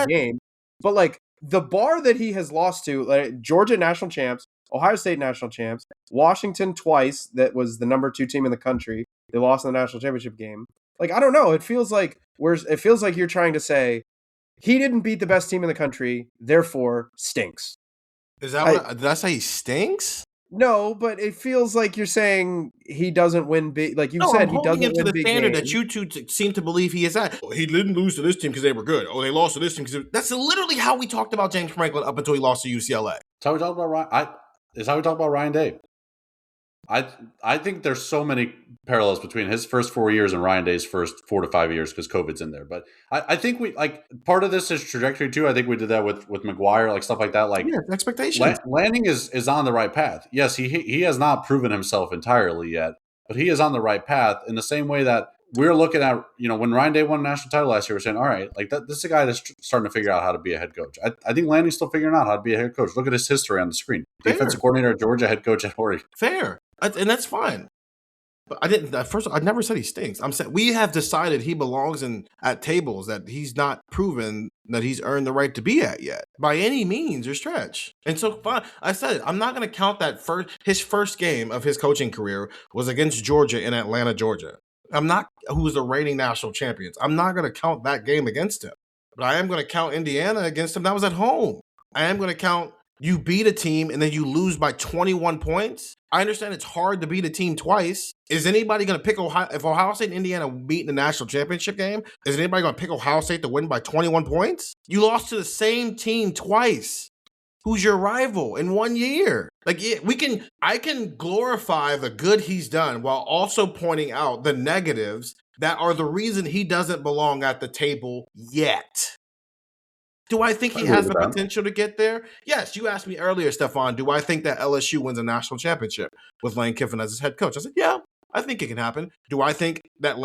game. But, like, the bar that he has lost to, like, Georgia national champs, Ohio State national champs, Washington twice, that was the number 2 team in the country. They lost in the national championship game. Like, I don't know. It feels like you're trying to say he didn't beat the best team in the country, therefore stinks.
Is that did I say he stinks?
No, but it feels like you're saying he doesn't win big. Like you
No,
said,
I'm
he
holding him
doesn't
to
win
the
big
standard
games.
that you two seem to believe he is at. He didn't lose to this team because they were good. Oh, they lost to this team because that's literally how we talked about James Franklin up until he lost to UCLA.
That's how we talk about Ryan. It's how we talk about Ryan Day. I think there's so many parallels between his first 4 years and Ryan Day's first 4 to 5 years because COVID's in there. But I think we like part of this is trajectory too. I think we did that with McGuire, like stuff like that. Like
Expectations.
Lanning is on the right path. Yes, he has not proven himself entirely yet, but he is on the right path in the same way that we're looking at, when Ryan Day won a national title last year, we're saying, all right, like this is a guy that's starting to figure out how to be a head coach. I think Lanning's still figuring out how to be a head coach. Look at his history on the screen.
Fair.
Defensive coordinator at Georgia, head coach at Oregon.
Fair. And that's fine. But I never said he stinks. I'm saying we have decided he belongs at tables that he's not proven that he's earned the right to be at yet by any means or stretch. And so fine, I said I'm not going to count that his first game of his coaching career was against Georgia in Atlanta, Georgia. Who was the reigning national champions. I'm not going to count that game against him. But I am going to count Indiana against him. That was at home. I am going to count you beat a team and then you lose by 21 points. I understand it's hard to beat a team twice. Is anybody going to pick Ohio? If Ohio State and Indiana beat in the national championship game, is anybody going to pick Ohio State to win by 21 points? You lost to the same team twice. Who's your rival in 1 year? Like I can glorify the good he's done while also pointing out the negatives that are the reason he doesn't belong at the table yet. Do I think he has the potential to get there? Yes. You asked me earlier, Stefan, do I think that LSU wins a national championship with Lane Kiffin as his head coach? I said, yeah, I think it can happen. Do I think that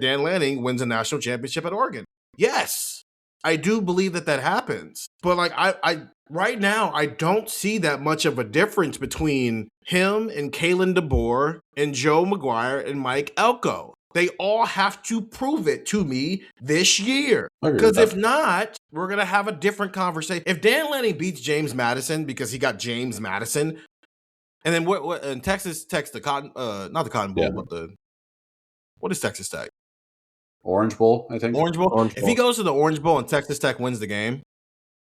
Dan Lanning wins a national championship at Oregon? Yes. I do believe that happens. But like I right now, I don't see that much of a difference between him and Kalen DeBoer and Joe McGuire and Mike Elko. They all have to prove it to me this year. Because if not, we're going to have a different conversation. If Dan Lanning beats James Madison because he got James Madison, and then what and Texas Tech's the Cotton, not the Cotton Bowl, but what is Texas Tech?
Orange Bowl, I think.
Orange Bowl? If he goes to the Orange Bowl and Texas Tech wins the game,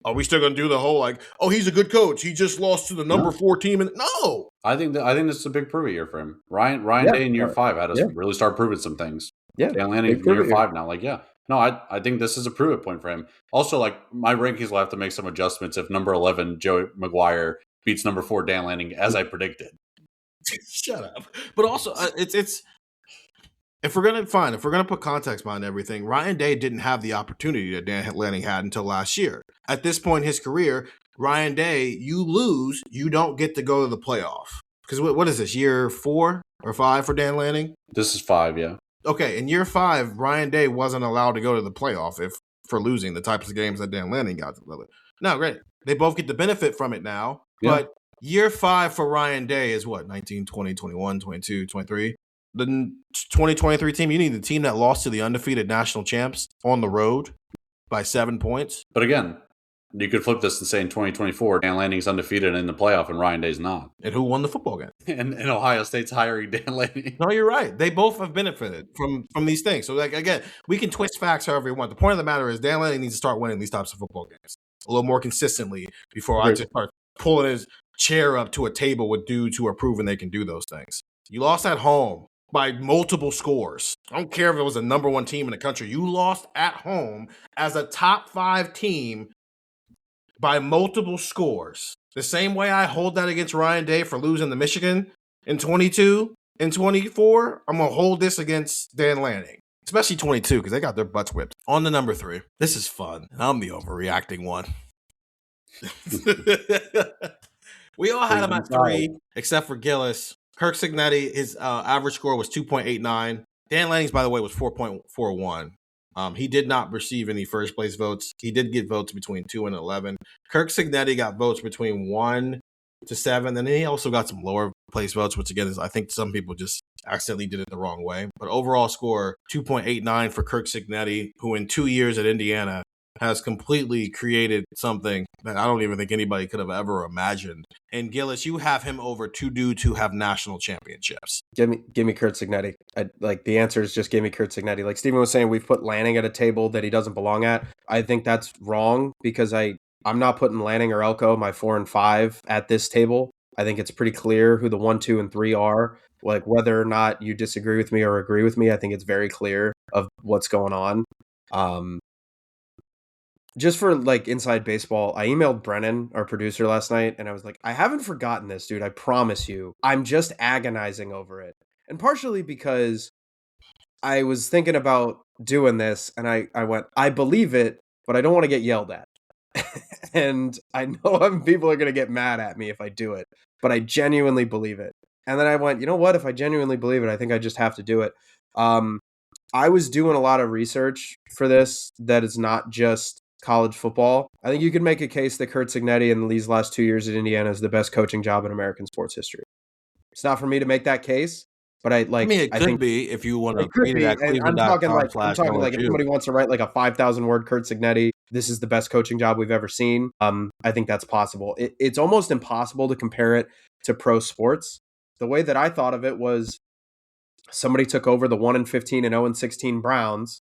are we still going to do the whole he's a good coach. He just lost to the number 4 team. No.
I think this is a big prove year for him. Ryan Day in year 5 had us really start proving some things.
Yeah.
Dan Lanning in year 5 now. No, I think this is a prove it point for him. Also, my rankings will have to make some adjustments if number 11, Joe McGuire, beats number 4, Dan Lanning, as I predicted.
Shut up. But also, it's if we're gonna put context behind everything, Ryan Day didn't have the opportunity that Dan Lanning had until last year. At this point in his career, Ryan Day, you lose, you don't get to go to the playoff. Because what is this, year 4 or 5 for Dan Lanning?
This is 5, yeah.
Okay, in year 5, Ryan Day wasn't allowed to go to the playoff for losing the types of games that Dan Lanning got to. No, great. They both get the benefit from it now. Yeah. But year 5 for Ryan Day is what, 19, 20, 21, 22, 23? The 2023 team, you need the team that lost to the undefeated national champs on the road by 7 points.
But again, you could flip this and say in 2024, Dan Lanning's undefeated in the playoff and Ryan Day's not.
And who won the football game?
And Ohio State's hiring Dan Lanning.
No, you're right. They both have benefited from these things. So, again, we can twist facts however you want. The point of the matter is Dan Lanning needs to start winning these types of football games a little more consistently before I just start pulling his chair up to a table with dudes who are proven they can do those things. You lost at home by multiple scores. I don't care if it was the number 1 team in the country. You lost at home as a top 5 team by multiple scores. The same way I hold that against Ryan Day for losing to Michigan in 22 and 24, I'm going to hold this against Dan Lanning, especially 22 because they got their butts whipped. On to number 3. This is fun. I'm the overreacting one. We all had him at 3 except for Gillis. Kirk Cignetti, his average score was 2.89. Dan Lanning's, by the way, was 4.41. He did not receive any first place votes. He did get votes between 2 and 11. Kirk Cignetti got votes between 1 to 7. And then he also got some lower place votes, which again is, I think some people just accidentally did it the wrong way. But overall score 2.89 for Kirk Cignetti, who in 2 years at Indiana has completely created something that I don't even think anybody could have ever imagined. And Gillis, you have him over 2 dudes who have national championships.
Give me Kurt Cignetti. The answer is just give me Kurt Cignetti. Like Stephen was saying, we've put Lanning at a table that he doesn't belong at. I think that's wrong because I I'm not putting Lanning or Elko, my 4 and 5, at this table. I think it's pretty clear who the 1, 2, and 3 are. Like, whether or not you disagree with me or agree with me, I think it's very clear of what's going on. Just for like inside baseball, I emailed Brennan, our producer, last night, and I was like, I haven't forgotten this, dude. I promise you. I'm just agonizing over it. And partially because I was thinking about doing this, and I went, I believe it, but I don't want to get yelled at. And I know people are going to get mad at me if I do it, but I genuinely believe it. And then I went, you know what? If I genuinely believe it, I think I just have to do it. I was doing a lot of research for this that is not just college football. I think you could make a case that Kurt Cignetti in these last 2 years at Indiana is the best coaching job in American sports history. It's not for me to make that case, but I
mean, it could
think
be if you want to
it could
read
be.
it at
And I'm talking like if
cleveland.com/LSU.
somebody wants to write like a 5,000 word Kurt Cignetti, this is the best coaching job we've ever seen. I think that's possible. It's almost impossible to compare it to pro sports. The way that I thought of it was somebody took over the 1-15 and 0-16 Browns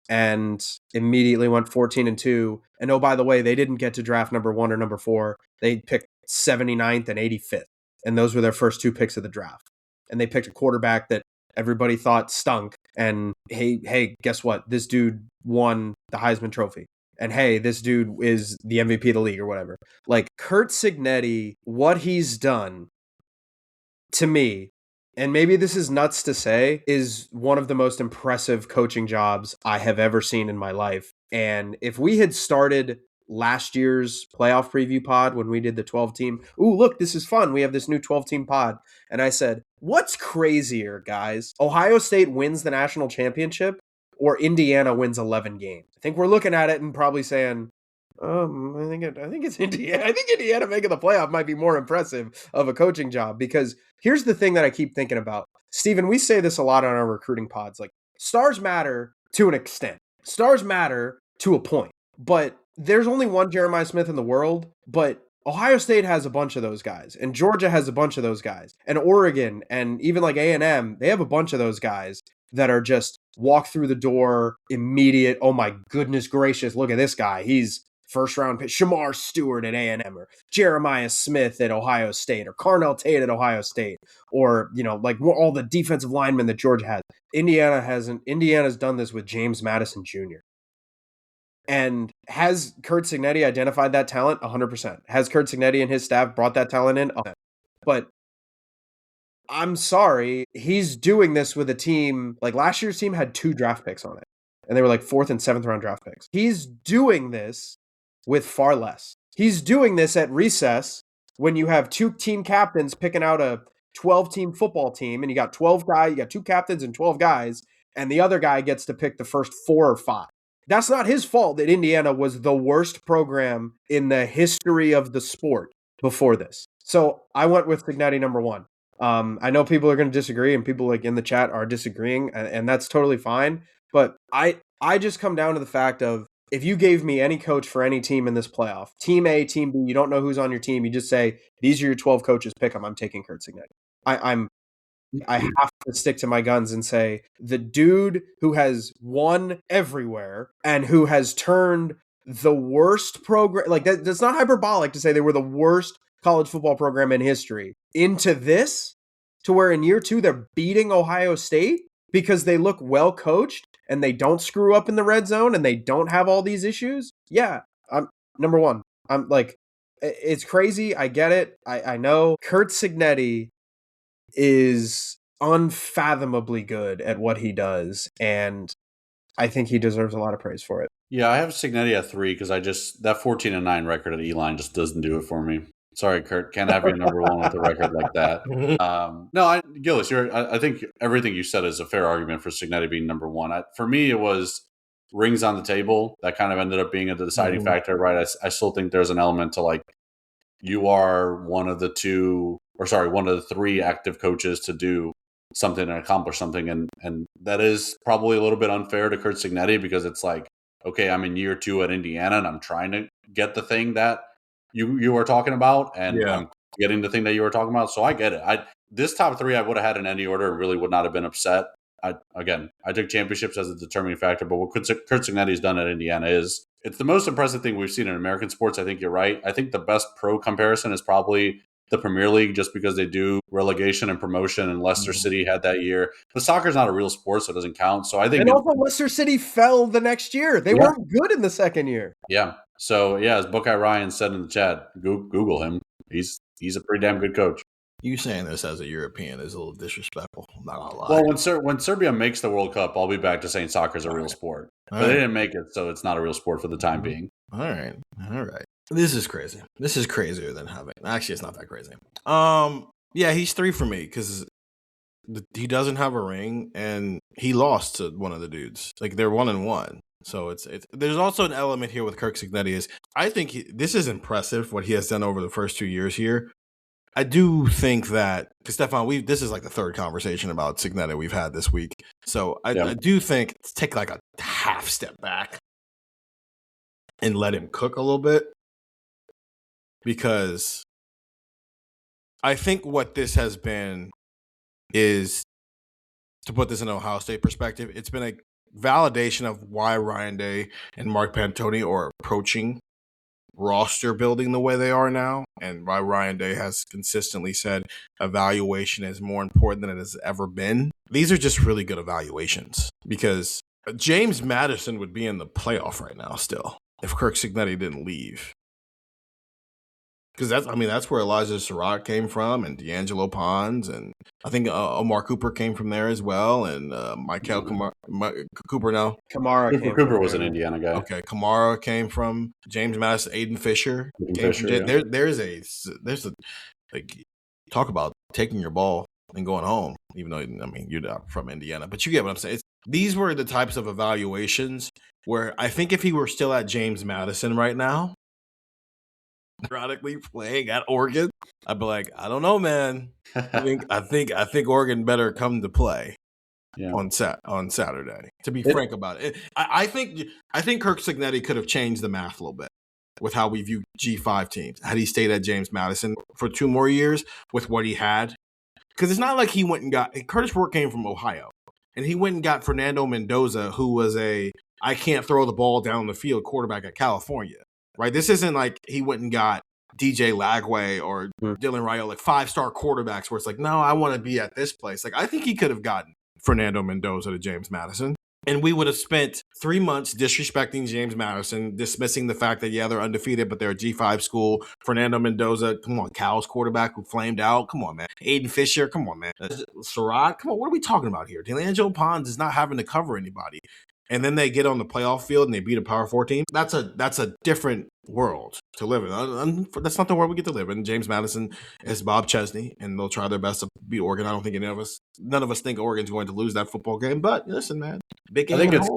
and immediately went 14-2. And oh, by the way, they didn't get to draft number 1 or number 4. They picked 79th and 85th. And those were their first 2 picks of the draft. And they picked a quarterback that everybody thought stunk. And hey, guess what? This dude won the Heisman Trophy. And hey, this dude is the MVP of the league or whatever. Like Kurt Cignetti, what he's done to me, and maybe this is nuts to say, is one of the most impressive coaching jobs I have ever seen in my life. And if we had started last year's playoff preview pod when we did the 12 team, ooh, look, this is fun. We have this new 12 team pod. And I said, what's crazier, guys? Ohio State wins the national championship or Indiana wins 11 games? I think we're looking at it and probably saying, I think it's Indiana. I think Indiana making the playoff might be more impressive of a coaching job, because here's the thing that I keep thinking about. Steven, we say this a lot on our recruiting pods. Like, stars matter to an extent. Stars matter to a point. But there's only one Jeremiah Smith in the world, but Ohio State has a bunch of those guys, and Georgia has a bunch of those guys, and Oregon, and even like A&M, they have a bunch of those guys that are just walk through the door, immediate, oh my goodness gracious, look at this guy. He's first round pick, Shamar Stewart at A&M, or Jeremiah Smith at Ohio State, or Carnell Tate at Ohio State, or, you know, like all the defensive linemen that Georgia has. Indiana hasn't. Indiana's done this with James Madison Jr. And has Kurt Cignetti identified that talent? 100%. Has Kurt Cignetti and his staff brought that talent in? 100%. But I'm sorry, he's doing this with a team, like last year's team had 2 draft picks on it, and they were like 4th and 7th round draft picks. He's doing this with far less. He's doing this at recess when you have 2 team captains picking out a 12-team football team, and you got 12 guys, you got 2 captains and 12 guys, and the other guy gets to pick the first 4 or 5. That's not his fault that Indiana was the worst program in the history of the sport before this. So I went with Cignetti number 1. I know people are going to disagree, and people like in the chat are disagreeing, and that's totally fine. But I just come down to the fact of, if you gave me any coach for any team in this playoff, team A, team B, you don't know who's on your team, you just say, these are your 12 coaches, pick them. I'm taking Kurt Cignetti. I have to stick to my guns and say, the dude who has won everywhere and who has turned the worst program, like that's not hyperbolic to say they were the worst college football program in history, into this, to where in year 2 they're beating Ohio State because they look well coached and they don't screw up in the red zone and they don't have all these issues. Yeah, I'm number 1. I'm like, it's crazy. I get it. I know Kurt Cignetti is unfathomably good at what he does, and I think he deserves a lot of praise for it.
Yeah, I have Cignetti at 3 because that 14-9 record at Elon just doesn't do it for me. Sorry, Kurt, can't have you number 1 with a record like that. Gillis, I think everything you said is a fair argument for Cignetti being number 1. For me, it was rings on the table that kind of ended up being a deciding factor, right? I still think there's an element to, like, you are one of the 3 active coaches to do something and accomplish something, and that is probably a little bit unfair to Kurt Cignetti, because it's like, okay, I'm in year 2 at Indiana and I'm trying to get the thing that you were talking about, and I'm getting the thing that you were talking about. So I get it. This top 3 I would have had in any order, really would not have been upset. I took championships as a determining factor, but what Kurt Cignetti's done at Indiana is it's the most impressive thing we've seen in American sports. I think you're right. I think the best pro comparison is probably the Premier League, just because they do relegation and promotion, and Leicester City had that year. But soccer's not a real sport, so it doesn't count. So I think,
and also Leicester City fell the next year. They weren't good in the second year.
Yeah. So yeah, as Buckeye Ryan said in the chat, Google him. He's a pretty damn good coach.
You saying this as a European is a little disrespectful. I'm not gonna lie.
Well, when Serbia makes the World Cup, I'll be back to saying soccer is a real sport. But they didn't make it, so it's not a real sport for the time being.
All right. This is crazy. This is crazier than having. Actually, it's not that crazy. Yeah, he's 3 for me because he doesn't have a ring and he lost to one of the dudes. Like, they're 1-1. So it's there's also an element here with Kirk Cignetti is I think this is impressive what he has done over the first 2 years here. I do think that, because Stefan, this is like the third conversation about Cignetti we've had this week. So I do think take like a half step back and let him cook a little bit, because I think what this has been is, to put this in Ohio State perspective, it's been a validation of why Ryan Day and Mark Pantoni are approaching roster building the way they are now, and why Ryan Day has consistently said evaluation is more important than it has ever been. These are just really good evaluations, because James Madison would be in the playoff right now still if Kirk Cignetti didn't leave. Because that's where Elijah Surratt came from, and D'Angelo Pons, and I think Omar Cooper came from there as well, and Michael Cooper now.
Cooper was an Indiana guy.
Okay, Kamara came from James Madison. Aiden Fisher came from. Yeah. There's a like, talk about taking your ball and going home, even though you're not from Indiana, but you get what I'm saying. These were the types of evaluations where I think if he were still at James Madison right now, ironically playing at Oregon, I'd be like, I don't know, man. I think Oregon better come to play on Saturday. To be frank about it, I think Kirk Cignetti could have changed the math a little bit with how we view G5 teams had he stayed at James Madison for 2 more years with what he had. Because it's not like he went and got Curtis Rourke came from Ohio, and he went and got Fernando Mendoza, who was I can't throw the ball down the field quarterback at California. Right, this isn't like he went and got DJ Lagway or Dylan Raiola, like 5-star quarterbacks where it's like, no, I want to be at this place. Like, I think he could have gotten Fernando Mendoza to James Madison, and we would have spent 3 months disrespecting James Madison, dismissing the fact that, they're undefeated, but they're a G5 school. Fernando Mendoza, come on, Cal's quarterback who flamed out. Come on, man. Aiden Fisher, come on, man. Surratt, come on, what are we talking about here? D'Angelo Pons is not having to cover anybody. And then they get on the playoff field and they beat a Power 4 team. That's a different world to live in. That's not the world we get to live in. James Madison is Bob Chesney, and they'll try their best to beat Oregon. I don't think none of us think Oregon's going to lose that football game. But listen, man, big game. I think it's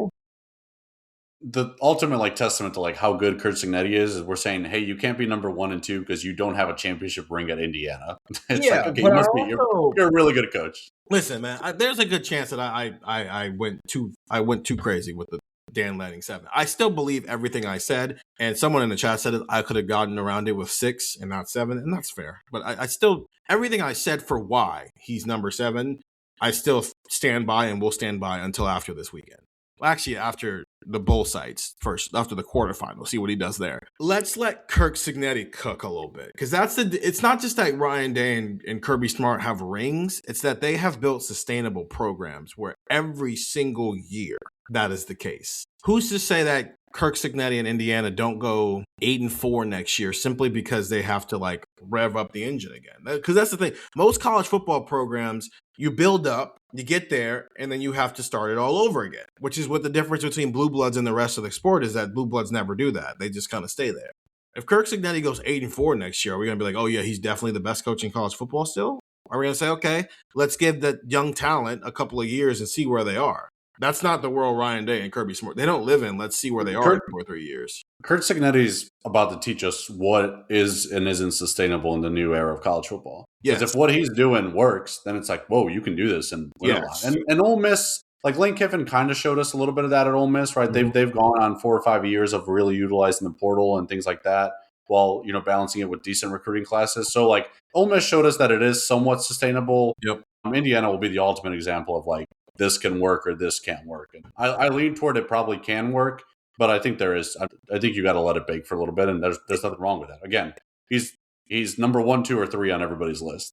the ultimate testament to how good Kirk Cignetti is we're saying, hey, you can't be number 1 and 2 because you don't have a championship ring at Indiana. It's okay, you're a really good coach.
Listen, man, there's a good chance that I went too crazy with the Dan Lanning 7. I still believe everything I said, and someone in the chat said I could have gotten around it with 6 and not 7, and that's fair. But I still, everything I said for why he's number 7, I still stand by and will stand by until after this weekend. Well, actually, after the bowl sites first, after the quarterfinal, see what he does there. Let's let Kirk Cignetti cook a little bit, because it's not just that Ryan Day and Kirby Smart have rings. It's that they have built sustainable programs where every single year that is the case. Who's to say that Kirk Cignetti and Indiana don't go 8-4 next year simply because they have to rev up the engine again? Because that's the thing. Most college football programs, you build up, you get there, and then you have to start it all over again, which is what the difference between blue bloods and the rest of the sport is, that blue bloods never do that. They just kind of stay there. If Kirk Cignetti goes 8-4 next year, are we going to be like, oh yeah, he's definitely the best coach in college football still? Are we going to say, okay, let's give that young talent a couple of years and see where they are? That's not the world Ryan Day and Kirby Smart. They don't live in. Let's see where they are in 2 or 3 years.
Kirk Cignetti's about to teach us what is and isn't sustainable in the new era of college football. Because if what he's doing works, then it's like, whoa, you can do this and win a lot. And Ole Miss, Lane Kiffin kind of showed us a little bit of that at Ole Miss, right? Mm-hmm. They've gone on 4 or 5 years of really utilizing the portal and things like that, while balancing it with decent recruiting classes. So Ole Miss showed us that it is somewhat sustainable.
Yep.
Indiana will be the ultimate example of this can work or this can't work. And I lean toward it probably can work. But I think there is. I think you got to let it bake for a little bit, and there's nothing wrong with that. Again, he's number 1, 2, or 3 on everybody's list.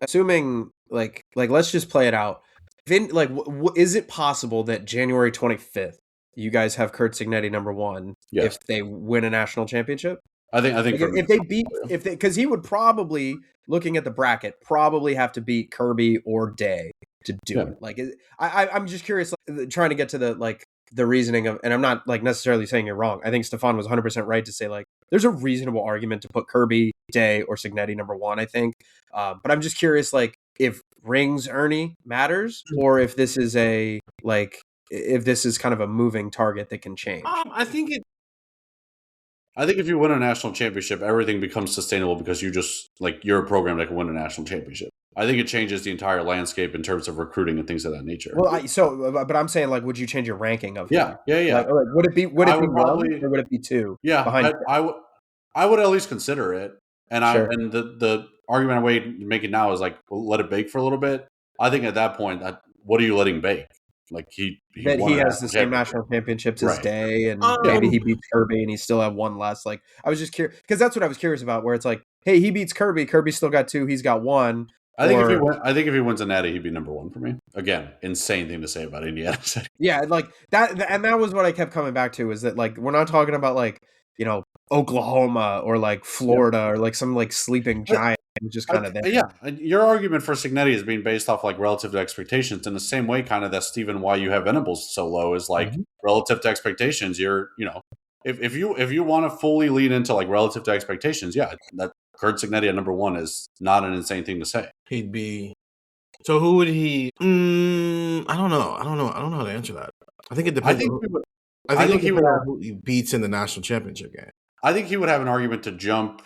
Assuming like let's just play it out. Is it possible that January 25th you guys have Kurt Signetti number 1
Yes.
if they win a national championship?
I think
if they beat because he would probably, looking at the bracket, probably have to beat Kirby or Day to do it. Like I'm just curious, trying to get to the reasoning of, and I'm not like necessarily saying you're wrong. I think Stefan was 100% right to say like there's a reasonable argument to put Kirby, Day, or Signetti number 1. I think, but I'm just curious like if rings Ernie matters or if this is if this is kind of a moving target that can change.
I think if you win a national championship, everything becomes sustainable because you're a program that can win a national championship. I think it changes the entire landscape in terms of recruiting and things of that nature.
Well, but I'm saying, like, would you change your ranking of him?
Yeah.
Like, would it be one or would it be 2?
Yeah,
behind
I would at least consider it. And
Sure.
and the argument I'm making now is like, well, let it bake for a little bit. I think at that point, what are you letting bake? Like he
has the same national championships as Day, and maybe he beats Kirby and he still have 1 less. Like, I was just curious because that's what I was curious about. Where it's like, hey, he beats Kirby. Kirby's still got 2. He's got 1.
I think if he wins a natty, he'd be number 1 for me. Again, insane thing to say about Indiana City.
Yeah, like that, and that was what I kept coming back to. Is that like we're not talking about like Oklahoma or like Florida or like some like sleeping giant. Just kind of there.
Yeah, your argument for Signetti is being based off like relative to expectations in the same way, kind of that Stephen, why you have Venables so low is like relative to expectations. You're if you want to fully lean into like relative to expectations, that Kurt Signetti at number 1 is not an insane thing to say.
He'd be. So who would he? I don't know. I don't know how to answer that. I think it depends. I think he would who he beats in the national championship game.
I think he would have an argument to jump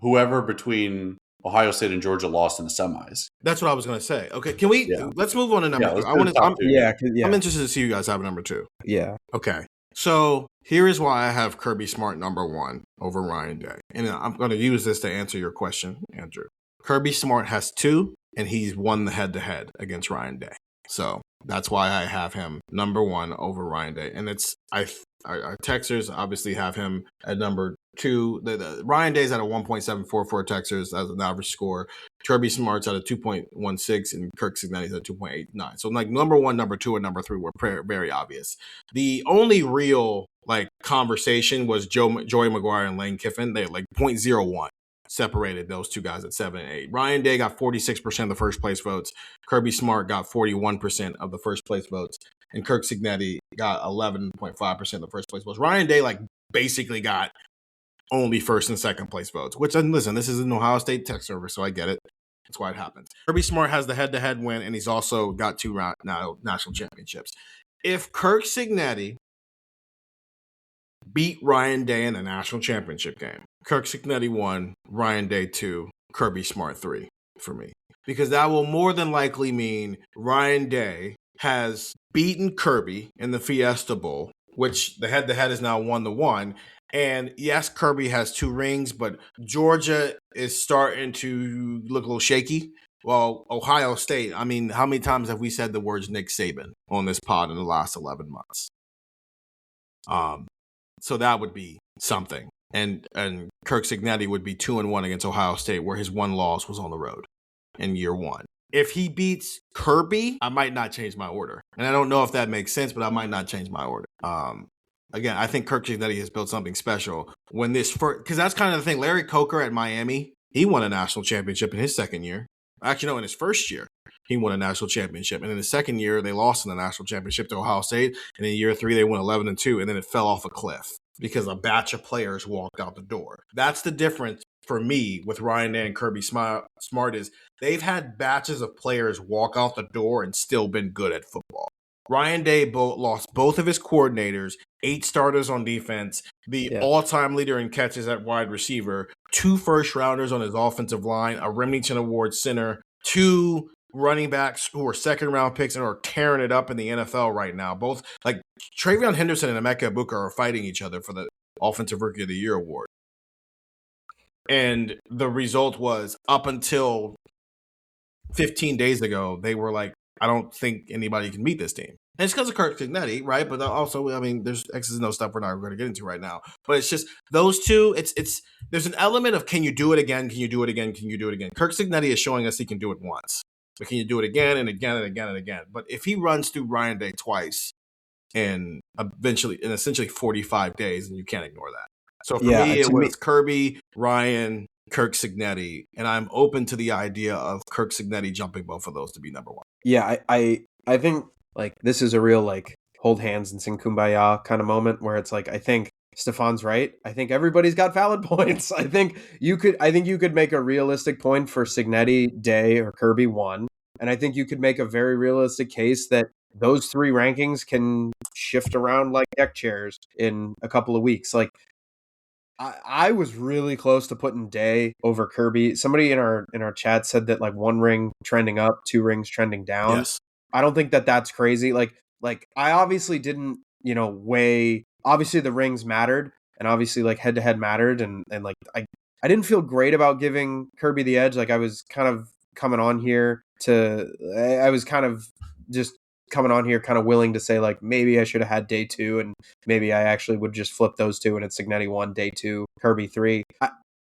whoever between Ohio State and Georgia lost in the semis.
That's what I was going to say. Okay, can we? Yeah. Let's move on to number 2. I'm interested to see you guys have number 2.
Yeah.
Okay. So here is why I have Kirby Smart number 1 over Ryan Day, and I'm going to use this to answer your question, Andrew. Kirby Smart has 2, and he's won the head-to-head against Ryan Day. So that's why I have him number 1 over Ryan Day, and our texters obviously have him at number 2. The Ryan Day's at a 1.74 for texters as an average score. Kirby Smart's at a 2.16, and Kirk Signetti's at 2.89. So like number 1, number 2, and number 3 were very obvious. The only real like conversation was Joey McGuire and Lane Kiffin. They like 0.01 separated those 2 guys at 7 and 8. Ryan Day got 46% of the first place votes. Kirby Smart got 41% of the first place votes. And Kirk Signetti got 11.5% of the first place votes. Ryan Day like basically got only first and second place votes, which, and listen, this is an Ohio State tech server, so I get it. That's why it happens. Kirby Smart has the head-to-head win, and he's also got 2 national championships. If Kirk Signetti beat Ryan Day in the national championship game, Kirk Signetti 1, Ryan Day 2, Kirby Smart 3 for me. Because that will more than likely mean Ryan Day has beaten Kirby in the Fiesta Bowl, which the head-to-head is now 1-1. And yes, Kirby has 2 rings, but Georgia is starting to look a little shaky. Well, Ohio State, I mean, how many times have we said the words Nick Saban on this pod in the last 11 months? So that would be something. And Kirk Signetti would be 2-1 against Ohio State, where his 1 loss was on the road in year 1. If he beats Kirby, I might not change my order. And I don't know if that makes sense, but I might not change my order. Again, I think Kirk Signetti has built something special when this first, because that's kind of the thing. Larry Coker at Miami, he won a national championship in his second year. Actually, no, in his first year, he won a national championship. And in his second year, they lost in the national championship to Ohio State. And in year 3, they went 11-2, and then it fell off a cliff because a batch of players walked out the door. That's the difference for me with Ryan Day and Kirby Smart is they've had batches of players walk out the door and still been good at football. Ryan Day lost both of his coordinators, 8 starters on defense, the all-time leader in catches at wide receiver, 2 first-rounders on his offensive line, a Remington Award center, 2 running backs who are second-round picks and are tearing it up in the NFL right now. Both, like, Travion Henderson and Emeka Ibuka are fighting each other for the Offensive Rookie of the Year award. And the result was, up until 15 days ago, they were like, I don't think anybody can beat this team. And it's because of Kirk Signetti, right? But also, I mean, there's X's and O's stuff we're not going to get into right now. But it's just those two. It's there's an element of can you do it again? Can you do it again? Can you do it again? Kirk Signetti is showing us he can do it once, but can you do it again and again and again and again? But if he runs through Ryan Day twice in essentially 45 days, and you can't ignore that. So for me, it was Kirby, Ryan, Kirk Signetti, and I'm open to the idea of Kirk Signetti jumping both of those to be number one.
Yeah, I think like this is a real like hold hands and sing kumbaya kind of moment where it's like I think Stefan's right. I think everybody's got valid points. I think you could make a realistic point for Signetti, Day, or Kirby one, and I think you could make a very realistic case that those three rankings can shift around like deck chairs in a couple of weeks. Like I was really close to putting Day over Kirby. Somebody in our chat said that like 1 ring trending up, 2 rings trending down.
Yes.
I don't think that that's crazy. Like I obviously didn't, weigh. Obviously the rings mattered, and obviously like head to head mattered, and like I didn't feel great about giving Kirby the edge. Like I was kind of coming on here kind of willing to say like maybe I should have had Day 2, and maybe I actually would just flip those two and it's Signetti 1, Day 2, Kirby 3.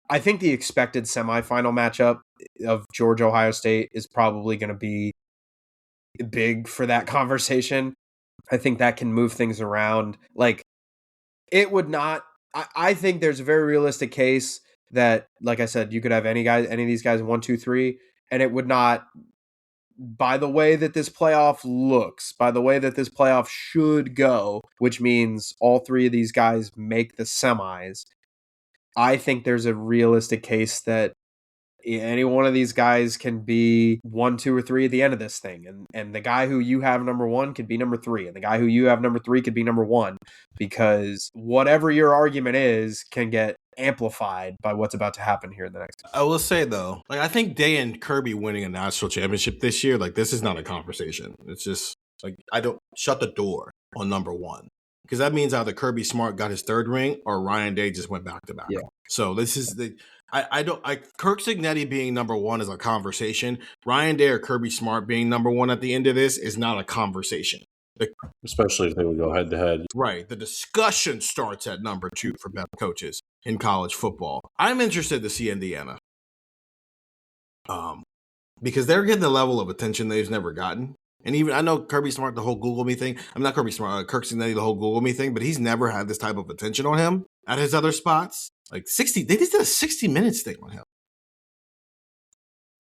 I think the expected semifinal matchup of Georgia Ohio State is probably going to be big for that conversation. I think that can move things around. Like it would not. I think there's a very realistic case that, like I said, you could have any of these guys 1, 2, 3, and it would not. By the way that this playoff looks, by the way that this playoff should go, which means all 3 of these guys make the semis, I think there's a realistic case that any one of these guys can be 1, 2, or 3 at the end of this thing. And the guy who you have number 1 could be number 3. And the guy who you have number 3 could be number 1. Because whatever your argument is can get amplified by what's about to happen here in the next.
I will say though, like I think Day and Kirby winning a national championship this year, like this is not a conversation. It's just like I don't shut the door on number 1. Because that means either Kirby Smart got his 3rd ring or Ryan Day just went back to back.
Yeah.
So this is Kirk Signetti being number 1 is a conversation. Ryan Day or Kirby Smart being number 1 at the end of this is not a conversation.
Especially if they would go head to head.
Right. The discussion starts at number 2 for best coaches in college football. I'm interested to see Indiana. Because they're getting the level of attention they've never gotten. And even I know Kirby Smart, the whole Google Me thing. I'm not Kirby Smart, Kirk Signetti, the whole Google Me thing, but he's never had this type of attention on him at his other spots. Like 60, they just did a 60 minutes thing on him.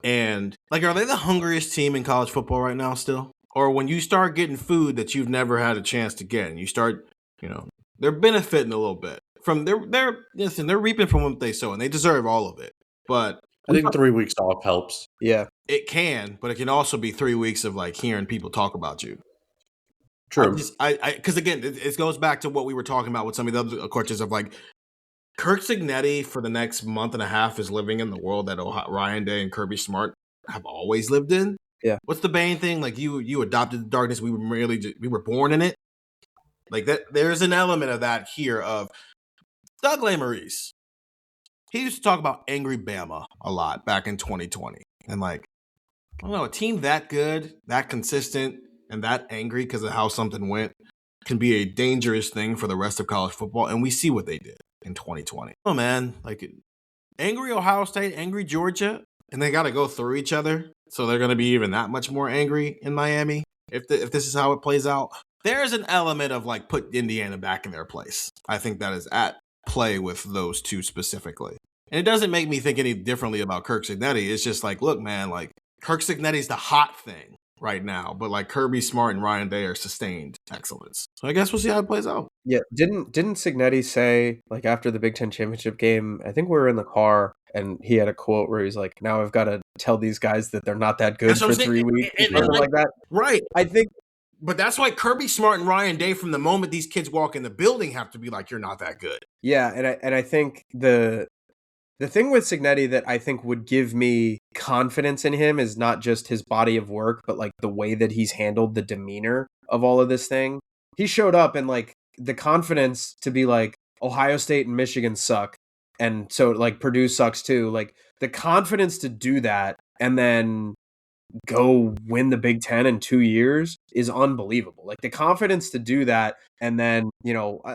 And like, are they the hungriest team in college football right now still? Or when you start getting food that you've never had a chance to get, and you start, they're benefiting a little bit from they're reaping from what they sow, and they deserve all of it. But
I think 3 weeks off helps.
Yeah,
it can, but it can also be 3 weeks of like hearing people talk about you.
True.
Because again, it goes back to what we were talking about with some of the other coaches of like Kirk Signetti for the next month and a half is living in the world that Ryan Day and Kirby Smart have always lived in.
Yeah.
What's the Bane thing? Like you adopted the darkness. We were born in it. Like that. There's an element of that here. Of Doug Maurice. He used to talk about angry Bama a lot back in 2020, and like I don't know, a team that good, that consistent, and that angry because of how something went can be a dangerous thing for the rest of college football. And we see what they did in 2020. Oh man, like angry Ohio State, angry Georgia, and they got to go through each other. So they're going to be even that much more angry in Miami if this is how it plays out. There's an element of like put Indiana back in their place. I think that is at play with those two specifically. And it doesn't make me think any differently about Kirk Signetti. It's just like, look, man, like Kirk Signetti's the hot thing right now, but like Kirby Smart and Ryan Day are sustained excellence. So I guess we'll see how it plays out.
Yeah, didn't Signetti say like after the Big Ten championship game? I think we were in the car and he had a quote where he's like, "Now I've got to tell these guys that they're not that good for 3 weeks," and like that.
Right.
I think,
but that's why Kirby Smart and Ryan Day, from the moment these kids walk in the building, have to be like, "You're not that good."
Yeah, and I think the thing with Signetti that I think would give me confidence in him is not just his body of work, but like the way that he's handled the demeanor of all of this thing. He showed up and like the confidence to be like Ohio State and Michigan suck. And so like Purdue sucks too. Like the confidence to do that and then go win the Big Ten in 2 years is unbelievable. Like the confidence to do that. And then,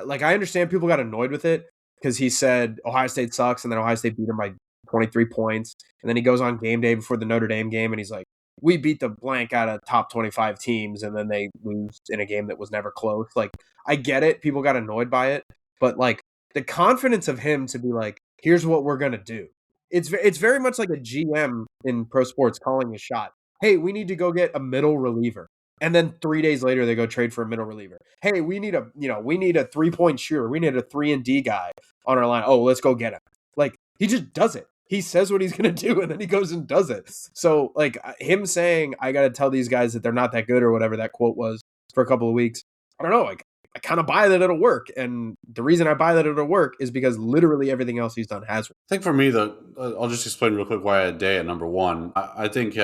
like I understand people got annoyed with it because he said Ohio State sucks and then Ohio State beat him by 23 points. And then he goes on game day before the Notre Dame game and he's like, we beat the blank out of top 25 teams and then they lose in a game that was never close. Like, I get it. People got annoyed by it. But, like, the confidence of him to be like, here's what we're going to do. It's very much like a GM in pro sports calling a shot. Hey, we need to go get a middle reliever. And then 3 days later, they go trade for a middle reliever. Hey, we need a 3-point shooter. We need a 3-and-D guy on our line. Oh, let's go get him. Like, he just does it. He says what he's going to do, and then he goes and does it. So, like, him saying, I got to tell these guys that they're not that good or whatever that quote was for a couple of weeks, I don't know. Like, I kind of buy that it'll work. And the reason I buy that it'll work is because literally everything else he's done has worked.
I think for me, I'll just explain real quick why I had Day at number one. I think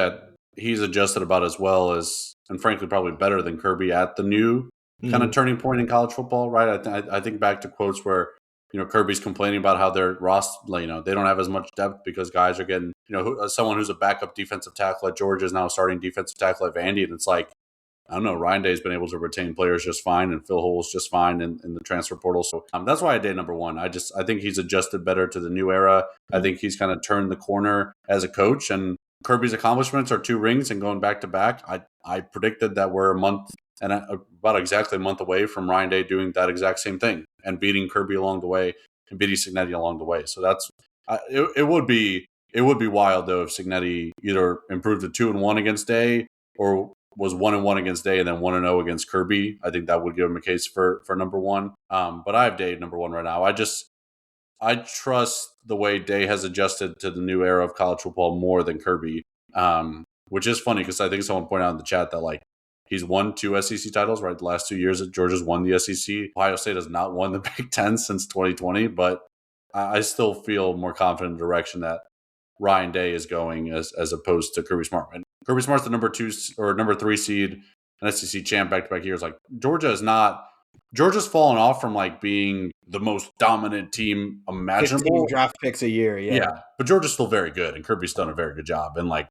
he's adjusted about as well as, and frankly, probably better than Kirby at the new kind of turning point in college football, right? I think back to quotes where, Kirby's complaining about how their roster, they don't have as much depth because guys are getting, someone who's a backup defensive tackle at Georgia is now starting defensive tackle at Vandy. And it's like, I don't know, Ryan Day's been able to retain players just fine and fill holes just fine in the transfer portal. So that's why I did number one. I think he's adjusted better to the new era. I think he's kind of turned the corner as a coach, and Kirby's accomplishments are 2 rings and going back to back. I predicted that we're about exactly a month away from Ryan Day doing that exact same thing and beating Kirby along the way and beating Cignetti along the way. So that's it would be wild though if Cignetti either improved to 2-1 against Day or was 1-1 against Day and then 1-0 against Kirby. I think that would give him a case for number one. But I have Day number one right now. I trust the way Day has adjusted to the new era of college football more than Kirby, which is funny because I think someone pointed out in the chat that like he's won 2 SEC titles, right? The last 2 years that Georgia's won the SEC. Ohio State has not won the Big Ten since 2020, but I still feel more confident in the direction that Ryan Day is going as opposed to Kirby Smart. And Kirby Smart's the number 2 or number 3 seed, an SEC champ back-to-back years. Like Georgia's fallen off from like being the most dominant team imaginable.
15 draft picks a year, yeah.
But Georgia's still very good, and Kirby's done a very good job. And like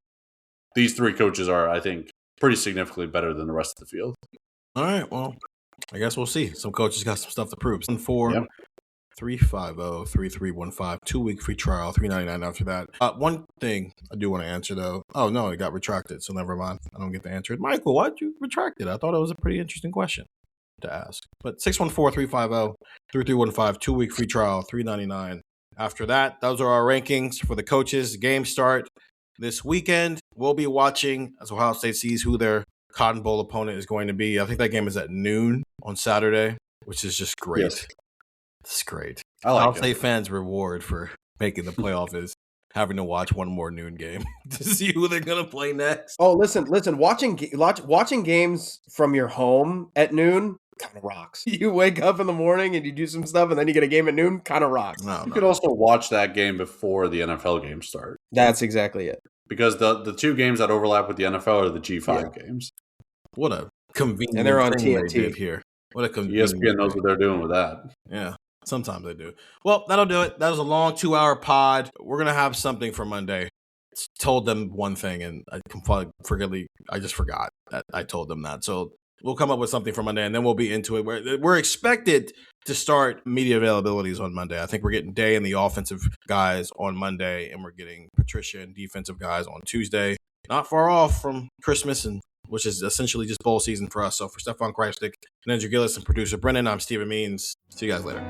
these 3 coaches are, I think, pretty significantly better than the rest of the field.
All right, well, I guess we'll see. Some coaches got some stuff to prove. 350-3315, 2-week free trial, $3.99 after that. One thing I do want to answer, though. Oh, no, it got retracted, so never mind. I don't get to answer it. Michael, why'd you retract it? I thought it was a pretty interesting question to ask. But 614-350-3315, 2-week free trial, $3.99 after that. Those are our rankings for the coaches. Game start this weekend. We'll be watching as Ohio State sees who their Cotton Bowl opponent is going to be. I think that game is at noon on Saturday, which is just great. Yes. It's great. Ohio State fans' reward for making the playoff is having to watch one more noon game to see who they're going to play next.
Oh, listen. Watching games from your home at noon kind of rocks. You wake up in the morning and you do some stuff, and then you get a game at noon. Kind of rocks.
You could also watch that game before the NFL games start.
That's exactly it.
Because the 2 games that overlap with the NFL are the G5 games.
What a convenient
and they're on
thing
TNT.
they did here. What a convenient
ESPN knows what they're doing with that.
Yeah. Sometimes they do. Well, that'll do it. That was a long 2-hour pod. We're going to have something for Monday. Told them one thing, and I just forgot that I told them that. So we'll come up with something for Monday, and then we'll be into it. We're expected to start media availabilities on Monday. I think we're getting Day and the offensive guys on Monday, and we're getting Patricia and defensive guys on Tuesday. Not far off from Christmas, and which is essentially just bowl season for us. So for Stefan Krajisnik and Andrew Gillis and producer Brennan, I'm Stephen Means. See you guys later.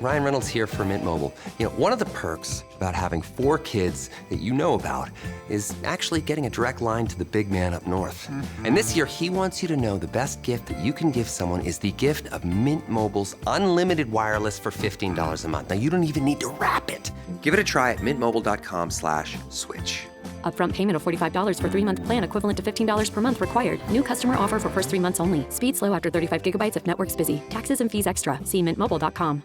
Ryan Reynolds here for Mint Mobile. You know, one of the perks about having 4 kids that you know about is actually getting a direct line to the big man up north. And this year, he wants you to know the best gift that you can give someone is the gift of Mint Mobile's unlimited wireless for $15 a month. Now, you don't even need to wrap it. Give it a try at mintmobile.com/switch.
Upfront payment of $45 for 3-month plan equivalent to $15 per month required. New customer offer for first 3 months only. Speed slow after 35 gigabytes if network's busy. Taxes and fees extra. See mintmobile.com.